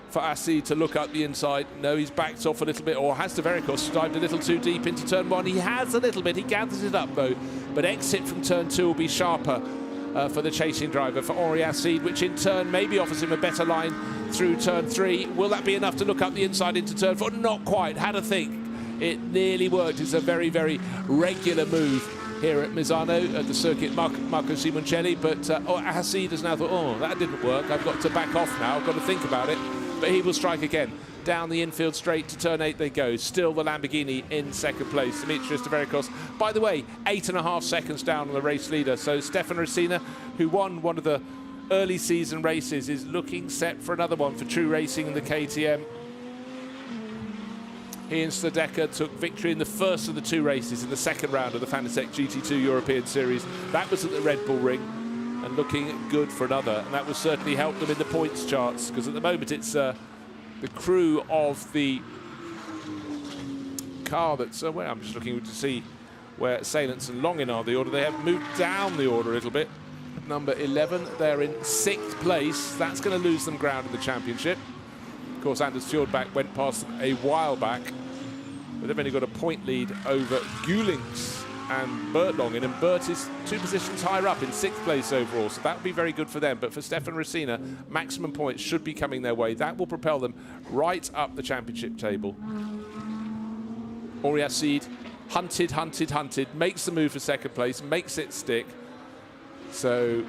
for Acide to look up the inside. No, he's backed off a little bit, or has Deverikos dived a little too deep into turn 1? He has a little bit. He gathers it up, though. But exit from turn 2 will be sharper for the chasing driver, for Henri Acide, which in turn maybe offers him a better line through turn 3. Will that be enough to look up the inside into turn 4? Not quite. Had a think. It nearly worked. It's a very, very regular move here at Misano, at the circuit Marco Simoncelli, but Acide has now thought, oh, that didn't work. I've got to back off now. I've got to think about it. But he will strike again. Down the infield straight to turn 8 they go. Still the Lamborghini in second place. Dimitrios Deverikos, by the way, 8.5 seconds down on the race leader. So Stefan Resina, who won one of the early season races, is looking set for another one for True Racing in the KTM. He and Sledeka took victory in the first of the 2 races in the second round of the Fanatec GT2 European Series. That was at the Red Bull Ring, and looking good for another. And that will certainly help them in the points charts, because at the moment it's the crew of the car that's well, I'm just looking to see where Salence and Longin are the order. They have moved down the order a little bit. Number 11, they're in 6th place. That's going to lose them ground in the championship. Of course, Anders Fjordbach went past them a while back, but they've only got a point lead over Gulings and Bert Longin, and Bert is 2 positions higher up in 6th place overall, so that would be very good for them. But for Stefan Resina, maximum points should be coming their way. That will propel them right up the championship table. Henri Acide hunted, makes the move for second place, makes it stick. So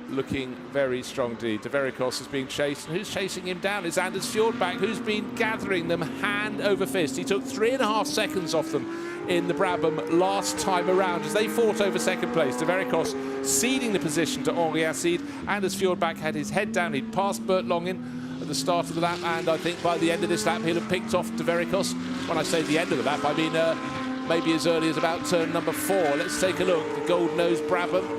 looking very strong indeed. De Vericos is being chased, and who's chasing him down is Anders Fjordback, who's been gathering them hand over fist. He took 3.5 seconds off them in the Brabham last time around as they fought over second place. De Vericos ceding the position to Henri Acide. Anders Fjordback had his head down. He'd passed Bert Longin at the start of the lap, and I think by the end of this lap he'll have picked off De Vericos. When I say the end of the lap, I mean maybe as early as about turn number 4. Let's take a look. The gold-nosed Brabham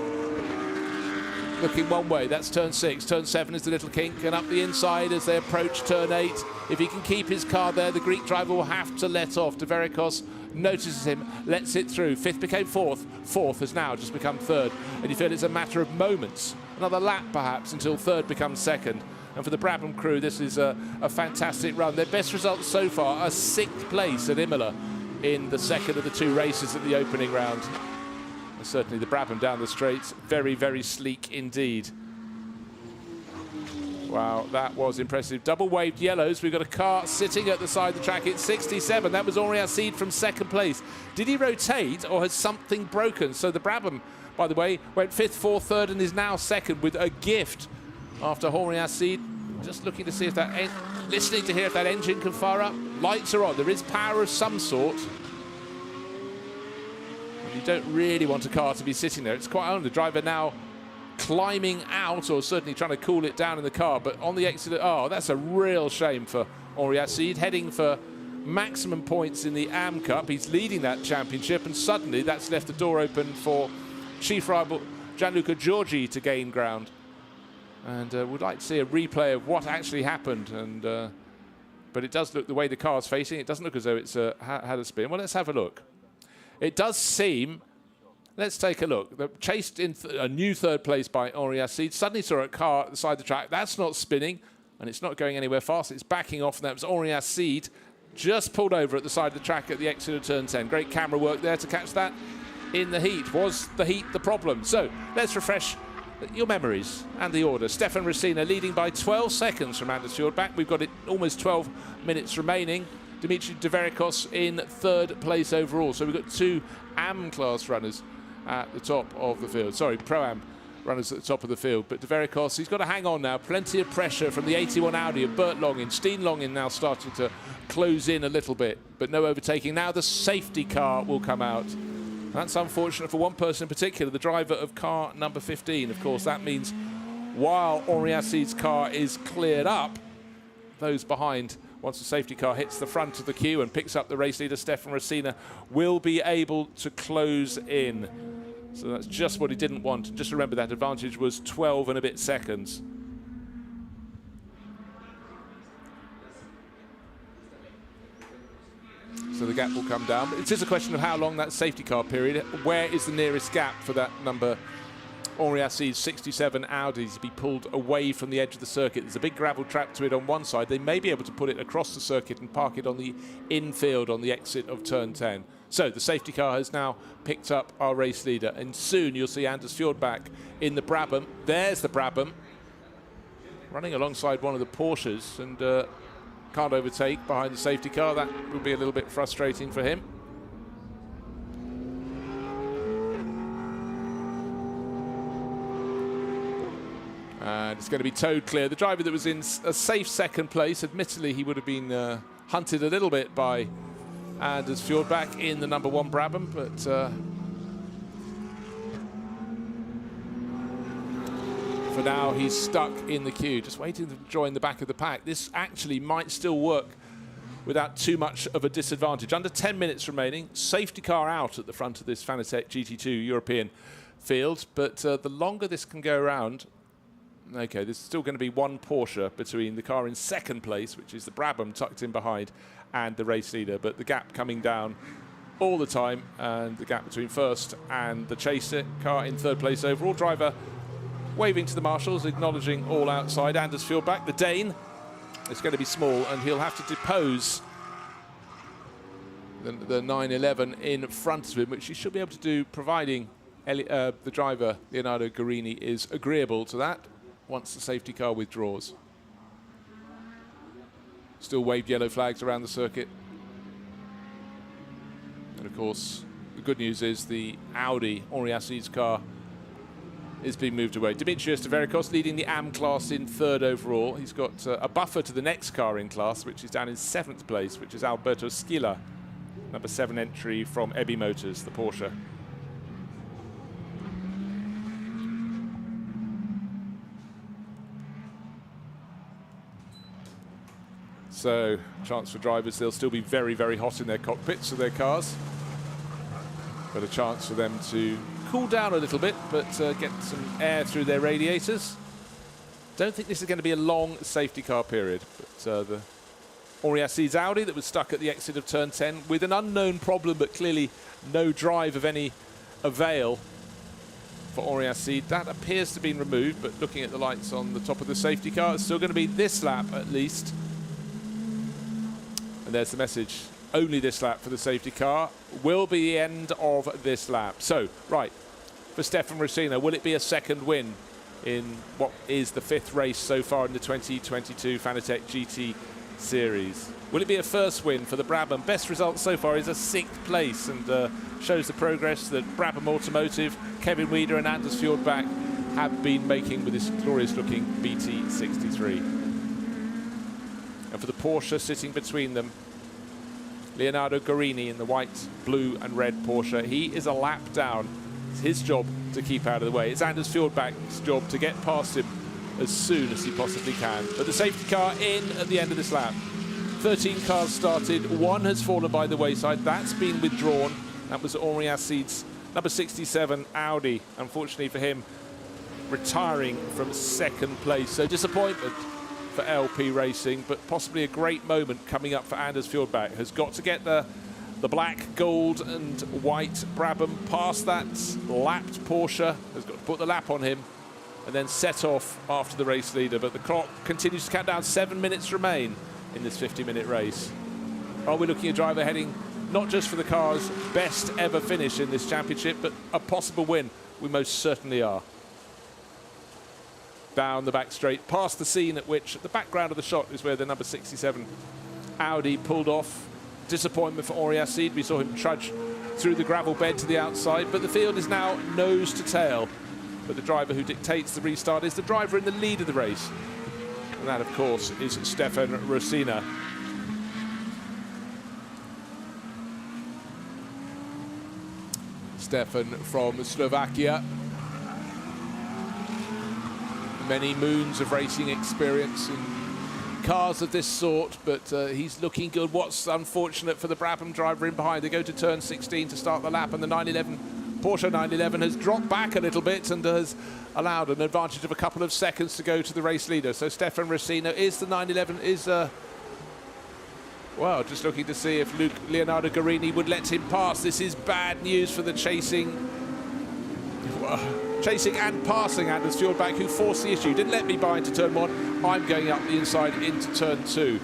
looking one way, that's turn 6. Turn 7 is the little kink, and up the inside as they approach turn 8. If he can keep his car there, the Greek driver will have to let off. De Vericos notices him, lets it through. 5th became 4th. 4th has now just become 3rd. And you feel it's a matter of moments, another lap perhaps, until 3rd becomes 2nd. And for the Brabham crew, this is a fantastic run. Their best results so far are 6th place at Imola in the second of the 2 races at the opening round. Certainly the Brabham down the straights, very, very sleek indeed. Wow, that was impressive. Double waved yellows. We've got a car sitting at the side of the track. It's 67. That was Henri Acide from second place. Did he rotate or has something broken? So the Brabham, by the way, went 5th, 4th, 3rd and is now 2nd with a gift after Henri Acide. Just looking to see if that, listening to hear if that engine can fire up. Lights are on. There is power of some sort. You don't really want a car to be sitting there. It's quite on. The driver now climbing out, or certainly trying to cool it down in the car, but on the exit, oh, that's a real shame for Henri Acide, heading for maximum points in the AM Cup. He's leading that championship, and suddenly that's left the door open for chief rival Gianluca Giorgi to gain ground. And we'd like to see a replay of what actually happened. And but it does look, the way the car's facing, it doesn't look as though it's had a spin. Well, let's have a look. It does seem, let's take a look. They're chased in a new 3rd place by Henri Acide. Suddenly saw a car at the side of the track. That's not spinning, and it's not going anywhere fast. It's backing off, and that was Henri Acide. Just pulled over at the side of the track at the exit of turn 10. Great camera work there to catch that in the heat. Was the heat the problem? So let's refresh your memories and the order. Stefan Racina leading by 12 seconds from Anders Fjordback. We've got it almost 12 minutes remaining. Dimitri De Vericos in 3rd place overall. So we've got 2 AM class runners at the top of the field. Sorry, Pro-Am runners at the top of the field. But De Vericos, he's got to hang on now. Plenty of pressure from the 81 Audi of Bert Longin. Steen Longin now starting to close in a little bit, but no overtaking. Now the safety car will come out. That's unfortunate for one person in particular, the driver of car number 15. Of course, that means while Henri Acide's car is cleared up, those behind, once the safety car hits the front of the queue and picks up the race leader, Stefan Racina, will be able to close in. So that's just what he didn't want. And just remember that advantage was 12 and a bit seconds. So the gap will come down. It is a question of how long that safety car period. Where is the nearest gap for that number? Henri Acide's 67 Audi to be pulled away from the edge of the circuit. There's a big gravel trap to it on one side. They may be able to put it across the circuit and park it on the infield on the exit of turn 10. So the safety car has now picked up our race leader, and soon you'll see Anders Fjordback in the Brabham. There's the Brabham running alongside one of the Porsches, and can't overtake behind the safety car. That will be a little bit frustrating for him. And it's going to be towed clear. The driver that was in a safe 2nd place, admittedly he would have been hunted a little bit by Anders Fjordback in the number 1 Brabham, but for now he's stuck in the queue, just waiting to join the back of the pack. This actually might still work without too much of a disadvantage. Under 10 minutes remaining, safety car out at the front of this Fanatec GT2 European field, but the longer this can go around, okay, there's still going to be one Porsche between the car in 2nd place, which is the Brabham tucked in behind, and the race leader, but the gap coming down all the time, and the gap between 1st and the chaser car in 3rd place overall. Driver waving to the marshals, acknowledging all outside. Anders Fjordback, the Dane, is going to be small, and he'll have to depose the 911 in front of him, which he should be able to do, providing the driver, Leonardo Guarini, is agreeable to that once the safety car withdraws. Still waved yellow flags around the circuit. of course, the good news is the Audi, Henri Assi's car, is being moved away. Dimitrios Deverikos leading the AM class in 3rd overall. He's got a buffer to the next car in class, which is down in 7th place, which is Alberto Schiller, number 7 entry from Ebby Motors, the Porsche. So, chance for drivers, they'll still be very, very hot in their cockpits of their cars. But a chance for them to cool down a little bit, but get some air through their radiators. Don't think this is going to be a long safety car period. But the Henri Assi's Audi that was stuck at the exit of turn 10 with an unknown problem, but clearly no drive of any avail for Henri Assi. That appears to have been removed, but looking at the lights on the top of the safety car, it's still going to be this lap at least. And there's the message. Only this lap for the safety car will be the end of this lap. So, right, for Stefan Rossino, will it be a second win in what is the 5th race so far in the 2022 Fanatec GT Series? Will it be a first win for the Brabham? Best result so far is a 6th place, and shows the progress that Brabham Automotive, Kevin Weider and Anders Fjordbach have been making with this glorious-looking BT63. And for the Porsche sitting between them, Leonardo Guarini in the white, blue and red Porsche. He is a lap down. It's his job to keep out of the way. It's Anders Fjordbach's job to get past him as soon as he possibly can. But the safety car in at the end of this lap. 13 cars started. 1 has fallen by the wayside. That's been withdrawn. That was Henri Assi's number 67 Audi. Unfortunately for him, retiring from 2nd place. So disappointment for LP Racing, but possibly a great moment coming up for Anders Fjordbach. Has got to get the black, gold and white Brabham past that lapped Porsche. Has got to put the lap on him and then set off after the race leader. But the clock continues to count down. 7 minutes remain in this 50-minute race. Are we looking at a driver heading not just for the car's best ever finish in this championship, but a possible win? We most certainly are. Down the back straight, past the scene at which, at the background of the shot, is where the number 67 Audi pulled off. Disappointment for Henri Assi. We saw him trudge through the gravel bed to the outside, but the field is now nose to tail. But the driver who dictates the restart is the driver in the lead of the race. And that, of course, is Stefan Rossino. Stefan from Slovakia. Many moons of racing experience in cars of this sort, but he's looking good. What's unfortunate for the Brabham driver in behind, they go to turn 16 to start the lap, and the Porsche 911 has dropped back a little bit and has allowed an advantage of a couple of seconds to go to the race leader. So Stefan Rossino is the 911, is well, just looking to see if Leonardo Guarini would let him pass. This is bad news for the chasing and passing Anders Fjordbach, who forced the issue. Didn't let me buy into turn 1. I'm going up the inside into turn 2.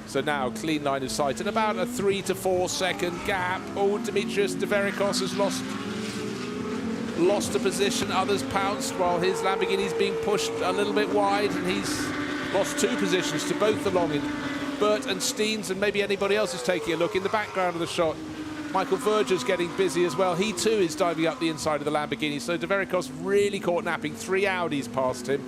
So now clean line of sight and about a 3 to 4 second gap. Oh, Dimitrios Deverikos has lost a position. Others pounced while his Lamborghini's being pushed a little bit wide, and he's lost 2 positions to both the long end. Bert and Steens, and maybe anybody else is taking a look. In the background of the shot, Michael Verger's getting busy as well. He too is diving up the inside of the Lamborghini. So Deverikos really caught napping. 3 Audis past him.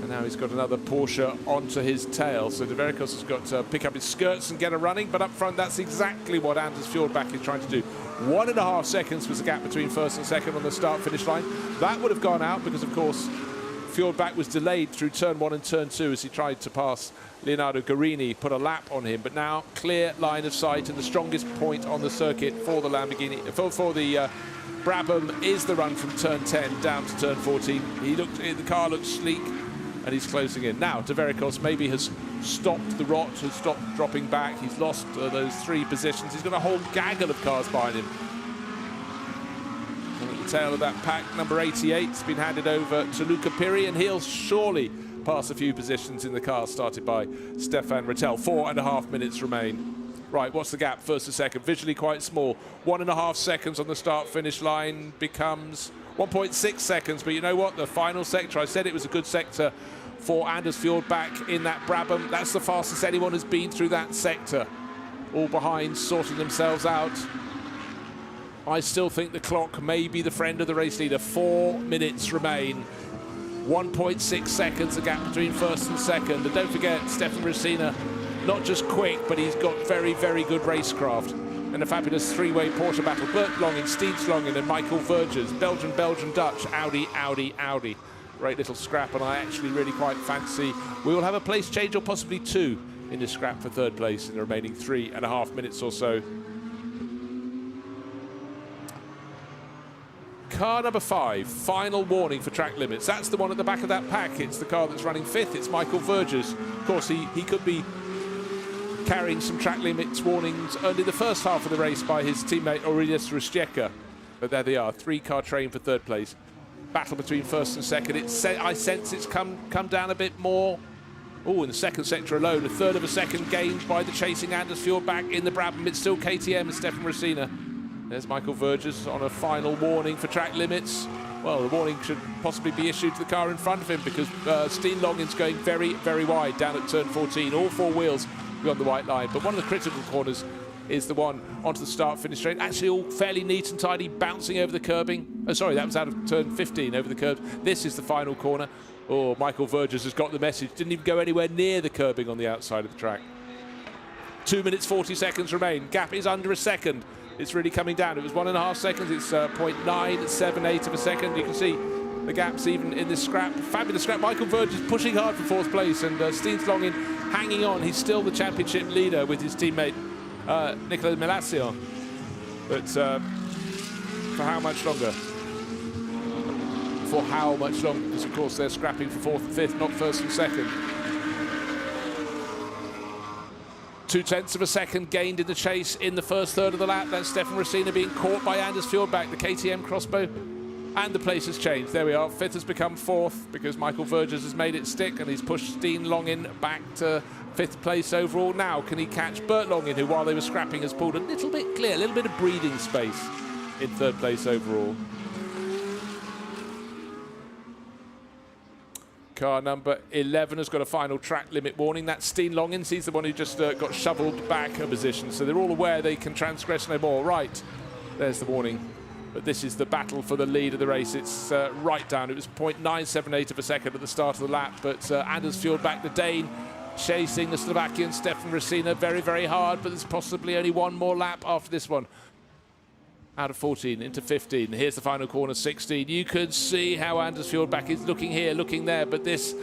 And now he's got another Porsche onto his tail. So Deverikos has got to pick up his skirts and get a running. But up front, that's exactly what Anders Fjordbach is trying to do. 1.5 seconds was the gap between first and second on the start-finish line. That would have gone out because, of course, Fjordbach was delayed through turn 1 and turn 2 as he tried to pass Leonardo Guarini, put a lap on him. But now clear line of sight, and the strongest point on the circuit for the Lamborghini, for the Brabham, is the run from turn 10 down to turn 14. The car looks sleek, and he's closing in. Now, Deverikos maybe has stopped the rot, has stopped dropping back. He's lost those 3 positions. He's got a whole gaggle of cars behind him. And at the tail of that pack, number 88 has been handed over to Luca Piri, and he'll surely pass a few positions in the car started by Stefan Rattel. 4.5 minutes remain. Right, what's the gap first to second? Visually quite small. 1.5 seconds on the start-finish line becomes 1.6 seconds. But you know what? The final sector, I said it was a good sector for Anders Fjordbach in that Brabham. That's the fastest anyone has been through that sector. all behind, sorting themselves out. I still think the clock may be the friend of the race leader. 4 minutes remain. 1.6 seconds the gap between first and second. And don't forget, Stefan Racina, not just quick, but he's got very, very good racecraft. And a fabulous three-way Porsche battle. Bert Longin, Steve Slongin and Michael Vergers. Belgian, Dutch, Audi, Audi, Audi. Great little scrap, and I actually really quite fancy we will have a place change or possibly two in this scrap for third place in the remaining 3.5 minutes or so. Car number 5, final warning for track limits. That's the one at the back of that pack. It's the car that's running 5th. It's Michael Vergers. Of course, he could be carrying some track limits warnings earned in the first half of the race by his teammate Aurelius Rustieka. But there they are, 3-car train for third place. Battle between first and second. I sense it's come down a bit more. Oh, in the second sector alone, 1/3 of a second gained by the chasing Anders Fjordbach in the Brabham. It's still KTM and Stefan Racina. There's Michael Vergers on a final warning for track limits. Well, the warning should possibly be issued to the car in front of him because Steen Longin's going very, very wide down at turn 14. All 4 wheels beyond the white line. But one of the critical corners is the one onto the start-finish straight. Actually all fairly neat and tidy, bouncing over the curbing. Oh, sorry, that was out of turn 15, over the curb. This is the final corner. Oh, Michael Vergers has got the message. Didn't even go anywhere near the curbing on the outside of the track. 2 minutes 40 seconds remain. Gap is under a second. It's really coming down. It was 1.5 seconds. It's 0.978 of a second. You can see the gaps even in this scrap. Fabulous scrap. Michael Vergers pushing hard for 4th place, and Steen Slongin hanging on. He's still the championship leader with his teammate Nicolas Melassian. But for how much longer? For how much longer? Because of course they're scrapping for 4th and 5th, not 1st and 2nd. 0.2 of a second gained in the chase in the first third of the lap. That's Stefan Racina being caught by Anders Fjordbach, the KTM crossbow. And the place has changed. There we are. 5th has become 4th because Michael Vergers has made it stick and he's pushed Steen Longin back to 5th place overall. Now can he catch Bert Longin, who while they were scrapping has pulled a little bit clear, a little bit of breathing space in 3rd place overall. Car number 11 has got a final track limit warning. That's Steen Longin. He's the one who just got shoveled back a position. So they're all aware they can transgress no more. Right, there's the warning. But this is the battle for the lead of the race. It's right down. It was 0.978 of a second at the start of the lap. But Anders Fjordbach, the Dane, chasing the Slovakian Stefan Racina very, very hard. But there's possibly only one more lap after this one. Out of 14 into 15. Here's the final corner, 16. You could see how Anders Fjordbach is looking here, looking there. But this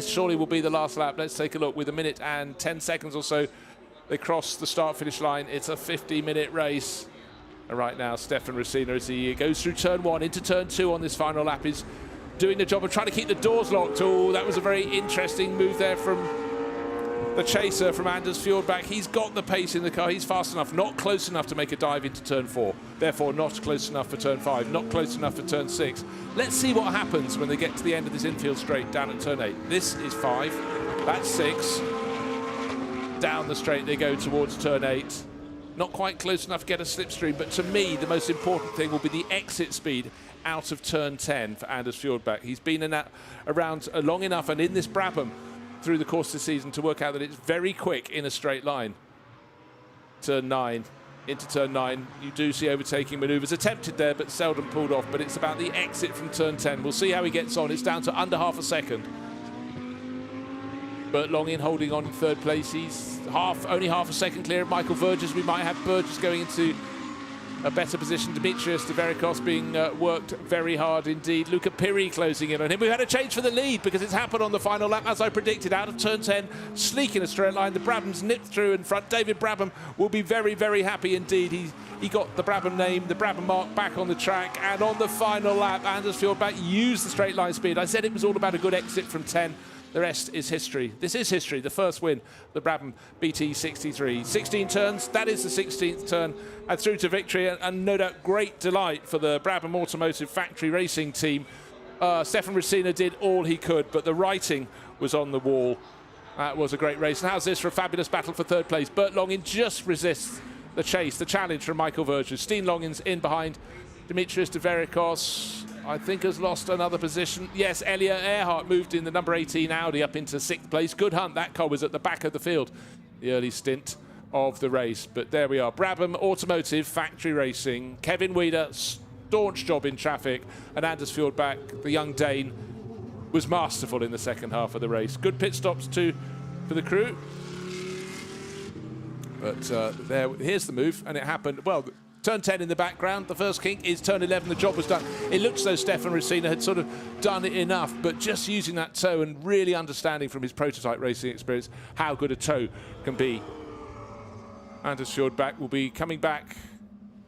surely will be the last lap. Let's take a look. With 1 minute and 10 seconds or so, they cross the start-finish line. It's a 50-minute race. And right now, Stefan Racina, as he goes through turn 1 into turn 2 on this final lap, is doing the job of trying to keep the doors locked. Oh, that was a very interesting move there from the chaser, from Anders Fjordbach. He's got the pace in the car. He's fast enough, not close enough to make a dive into turn 4. Therefore, not close enough for turn 5, not close enough for turn 6. Let's see what happens when they get to the end of this infield straight down at turn 8. This is 5. That's 6. Down the straight they go towards turn 8. Not quite close enough to get a slipstream, but to me, the most important thing will be the exit speed out of turn 10 for Anders Fjordbach. He's been in that around long enough and in this Brabham through the course of the season to work out that it's very quick in a straight line. Turn 9, into turn 9, you do see overtaking manoeuvres attempted there, but seldom pulled off. But it's about the exit from turn 10. We'll see how he gets on. It's down to under half a second. Bert Longin holding on in 3rd place. He's only half a second clear of Michael Vergers. We might have Vergers going into a better position. Dimitrios Deverikos being worked very hard indeed. Luca Piri closing in on him. We've had a change for the lead because it's happened on the final lap, as I predicted. Out of turn 10, sleek in a straight line. The Brabham's nipped through in front. David Brabham will be very, very happy indeed. He got the Brabham name, the Brabham mark back on the track. And on the final lap, Anders Fjordbach used the straight line speed. I said it was all about a good exit from 10. The rest is history. This is history. The first win, the Brabham BT63. 16 turns, that is the 16th turn, and through to victory, and no doubt great delight for the Brabham Automotive Factory Racing team. Stefan Racina did all he could, but the writing was on the wall. That was a great race. And how's this for a fabulous battle for 3rd place? Bert Longin just resists the chase, the challenge from Michael Vergers. Steen Longin's in behind. Dimitrios Deverikos, I think, has lost another position. Yes, Elia Earhart moved in the number 18 Audi up into 6th place. Good hunt. That car was at the back of the field, the early stint. of the race. But there we are. Brabham Automotive Factory Racing. Kevin Wieder, staunch job in traffic. And Anders Fjordback, the young Dane, was masterful in the second half of the race. Good pit stops too for the crew. But here's the move, and it happened. Well, turn 10 in the background. The first kink is turn 11. The job was done. It looks as though Stefan Racina had sort of done it enough, but just using that toe and really understanding from his prototype racing experience how good a toe can be. Anders Fjordback will be coming back,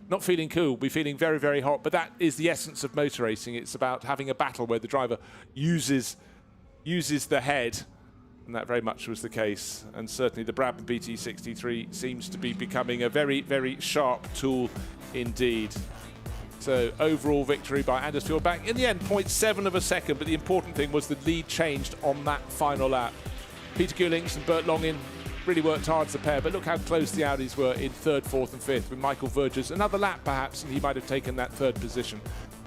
not feeling cool, will be feeling very, very hot, but that is the essence of motor racing. It's about having a battle where the driver uses the head, and that very much was the case. And certainly the Brabham BT63 seems to be becoming a very, very sharp tool indeed. So overall victory by Anders Fjordback. In the end, 0.7 of a second, but the important thing was the lead changed on that final lap. Peter Gullings and Bert Longin really worked hard as a pair, but look how close the Audis were in third, fourth and fifth, with Michael Vergers another lap perhaps, and he might have taken that third position.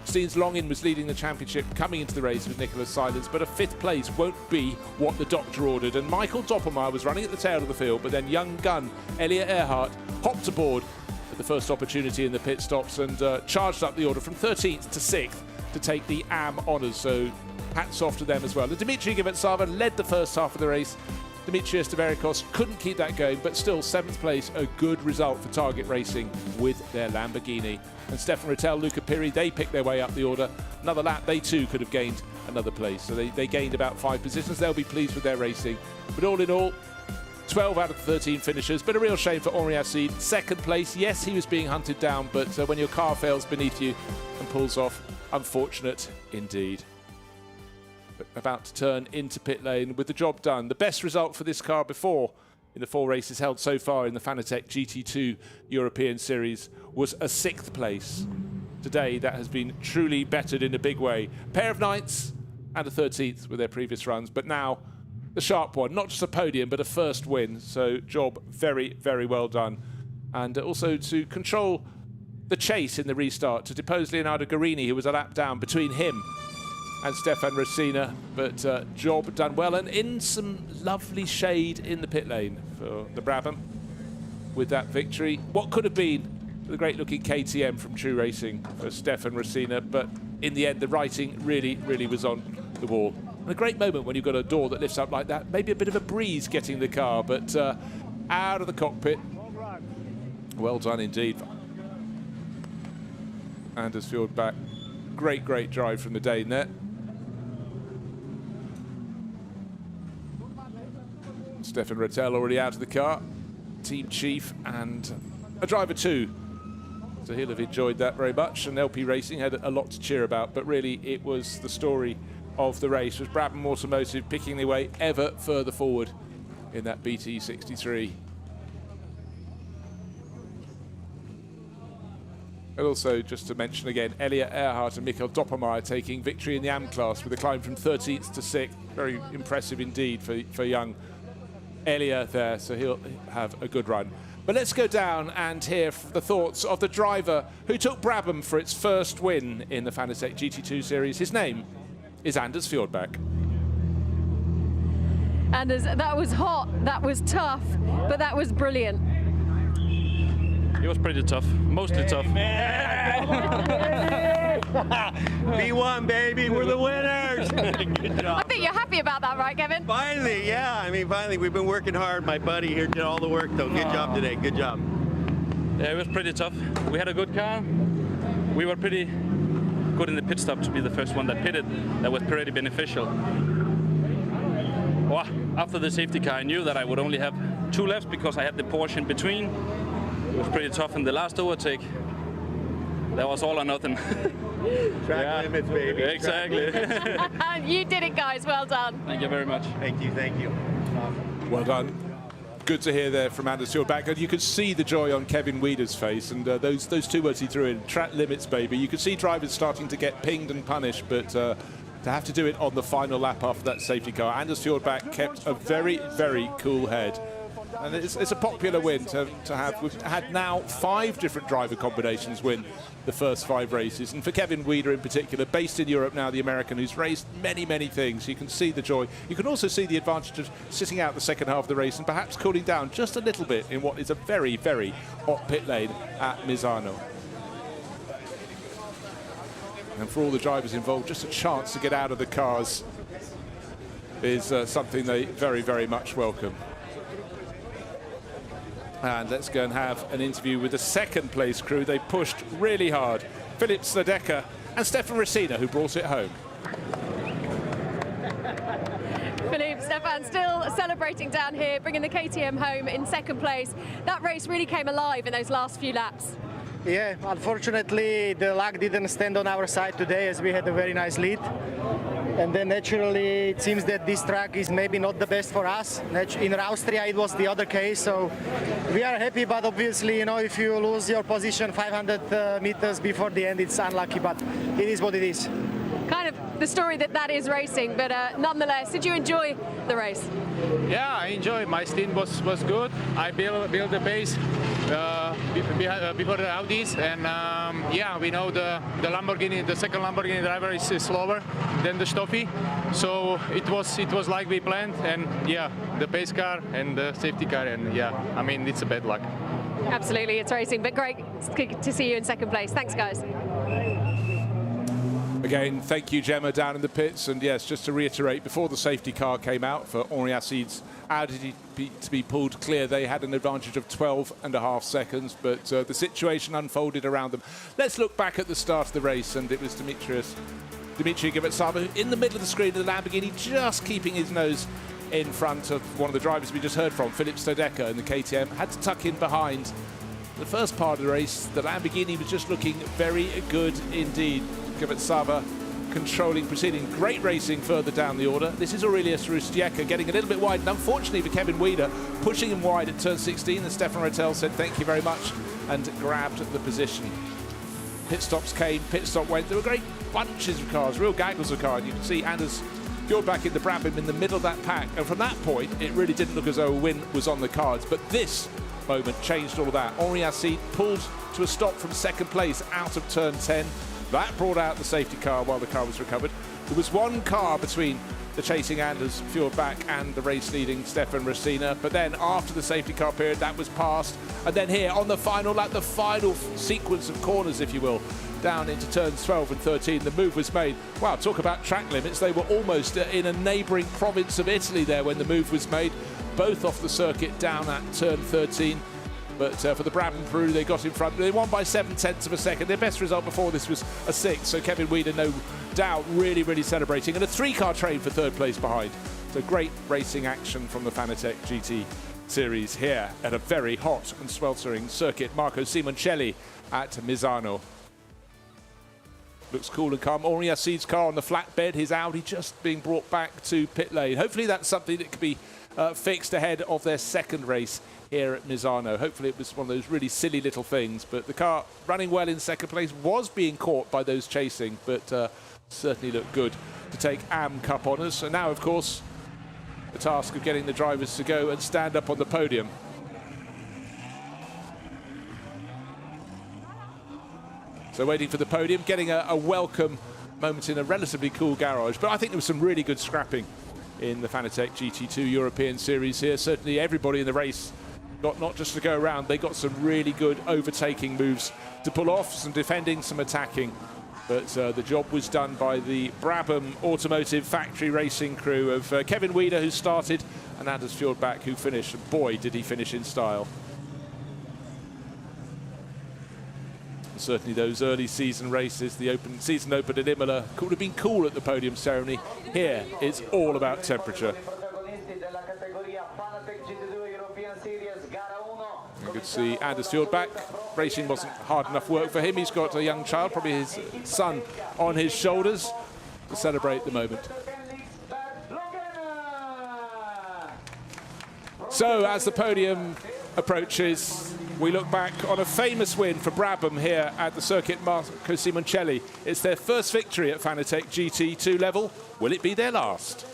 Steens Longin was leading the championship coming into the race with Nicholas Silence, but a fifth place won't be what the doctor ordered. And Michael Doppelmayr was running at the tail of the field, but then young gun Elliot Earhart hopped aboard at the first opportunity in the pit stops and charged up the order from 13th to 6th to take the AM honours. So hats off to them as well. And Dimitri Givetsava led the first half of the race. Demetrius Deverikos couldn't keep that going, but still 7th place, a good result for Target Racing with their Lamborghini. And Stefan Rattel, Luca Piri, they picked their way up the order. Another lap, they too could have gained another place. So they gained about 5 positions. They'll be pleased with their racing. But all in all, 12 out of 13 finishers, but a real shame for Henri Acide. 2nd place, yes, he was being hunted down, but when your car fails beneath you and pulls off, unfortunate indeed. About to turn into pit lane with the job done. The best result for this car before in the 4 races held so far in the Fanatec GT2 European Series was a 6th place. Today that has been truly bettered in a big way. Pair of 9ths and a 13th with their previous runs, but now the sharp one, not just a podium but a first win. So job very, very well done. And also to control the chase in the restart, to depose Leonardo Guarini, who was a lap down between him and Stefan Racina, but job done well, and in some lovely shade in the pit lane for the Brabham with that victory. What could have been the great-looking KTM from True Racing for Stefan Racina, but in the end, the writing really, really was on the wall. And a great moment when you've got a door that lifts up like that. Maybe a bit of a breeze getting the car, but out of the cockpit. Well done indeed. Anders Fjordback, great, great drive from the Dane there. Stefan Rattel already out of the car, team chief and a driver too. So he'll have enjoyed that very much, and LP Racing had a lot to cheer about, but really it was the story of the race, was Brabham Automotive picking their way ever further forward in that BT63. And also, just to mention again, Elliot Earhart and Mikael Doppelmayr taking victory in the AM class with a climb from 13th to 6th. Very impressive indeed for young Elliot there, so he'll have a good run. But let's go down and hear the thoughts of the driver who took Brabham for its first win in the Fanatec GT2 Series. His name is Anders Fjordback. Anders, that was hot, that was tough, but that was brilliant. It was pretty tough, mostly tough. B1, baby, we're the winners. Good job. I think you're happy about that, right, Kevin? Finally, yeah. I mean, finally, we've been working hard. My buddy here did all the work, though. Good job today. Good job. Yeah, it was pretty tough. We had a good car. We were pretty good in the pit stop to be the first one that pitted. That was pretty beneficial. Well, after the safety car, I knew that I would only have 2 laps because I had the Porsche in between. It was pretty tough in the last overtake. That was all or nothing. Track limits, baby. Exactly. You did it, guys. Well done. Thank you very much. Thank you, thank you. Well done. Good to hear there from Anders Fjordback. And you could see the joy on Kevin Wieder's face, and those 2 words he threw in, track limits, baby. You could see drivers starting to get pinged and punished, but to have to do it on the final lap after that safety car, Anders Fjordback kept a very, very cool head. And it's a popular win to have. We've had now 5 different driver combinations win the first 5 races. And for Kevin Weider in particular, based in Europe now, the American, who's raced many, many things. You can see the joy. You can also see the advantage of sitting out the second half of the race and perhaps cooling down just a little bit in what is a very, very hot pit lane at Misano. And for all the drivers involved, just a chance to get out of the cars is something they very, very much welcome. And let's go and have an interview with the second place crew. They pushed really hard. Philip Sladeka and Stefan Racina, who brought it home. Philippe, Stefan still celebrating down here, bringing the KTM home in second place. That race really came alive in those last few laps. Yeah, unfortunately the luck didn't stand on our side today, as we had a very nice lead. And then naturally it seems that this track is maybe not the best for us. In Austria it was the other case, so we are happy, but obviously, you know, if you lose your position 500 meters before the end, it's unlucky, but it is what it is. Kind of the story that is racing, but nonetheless, did you enjoy the race? Yeah, I enjoyed. My stint was good. I built the pace before the Audis, and yeah, we know the Lamborghini, the second Lamborghini driver is slower than the Stoffi, so it was like we planned, and yeah, the pace car and the safety car, and yeah, I mean, it's a bad luck. Absolutely, it's racing, but great to see you in second place. Thanks, guys. Again, thank you, Gemma, down in the pits. And yes, just to reiterate, before the safety car came out for Henri Acide's Audi to be pulled clear, they had an advantage of 12.5 seconds, but the situation unfolded around them. Let's look back at the start of the race, and it was Dimitri Givetsava in the middle of the screen of the Lamborghini, just keeping his nose in front of one of the drivers we just heard from, Philip Sladeka, and the KTM had to tuck in behind. The first part of the race, the Lamborghini was just looking very good indeed. Givetsava controlling, proceeding. Great racing further down the order. This is Aurelius Rustieka getting a little bit wide, and unfortunately for Kevin Weider, pushing him wide at turn 16, and Stefan Rattel said thank you very much and grabbed the position. Pit stops came, pit stop went. There were great bunches of cars, real gaggles of cars. You can see Anders Fjordback in the Brabham in the middle of that pack, and from that point it really didn't look as though a win was on the cards, but this moment changed all of that. Henri Acide pulled to a stop from second place out of turn 10. That brought out the safety car while the car was recovered. There was one car between the chasing Anders Fjordback and the race-leading Stefan Racina, but then after the safety car period, that was passed. And then here on the final lap, the final sequence of corners, if you will, down into turns 12 and 13, the move was made. Wow, talk about track limits. They were almost in a neighbouring province of Italy there when the move was made, both off the circuit down at turn 13. But for the Brabham crew, they got in front. They won by 0.7 of a second. Their best result before this was a 6. So Kevin Weider, no doubt, really, really celebrating. And a 3-car train for third place behind. So great racing action from the Fanatec GT Series here at a very hot and sweltering circuit. Marco Simoncelli at Misano. Looks cool and calm. Henri Acide's car on the flatbed. His Audi just being brought back to pit lane. Hopefully that's something that could be fixed ahead of their second race here at Misano. Hopefully it was one of those really silly little things, but the car running well in second place was being caught by those chasing, but certainly looked good to take AM Cup honours. So now, of course, the task of getting the drivers to go and stand up on the podium. So waiting for the podium, getting a welcome moment in a relatively cool garage, but I think there was some really good scrapping in the Fanatec GT2 European Series here. Certainly everybody in the race got not just to go around, they got some really good overtaking moves to pull off, some defending, some attacking. But the job was done by the Brabham Automotive Factory Racing crew of Kevin Weider, who started, and Anders Fjordback, who finished. And boy, did he finish in style. And certainly those early season races, the season open at Imola, could have been cool at the podium ceremony. Here, it's all about temperature. You could see Anders Fjordback. Racing wasn't hard enough work for him. He's got a young child, probably his son, on his shoulders to celebrate the moment. So as the podium approaches, we look back on a famous win for Brabham here at the circuit Marco Simoncelli. It's their first victory at Fanatec GT2 level. Will it be their last?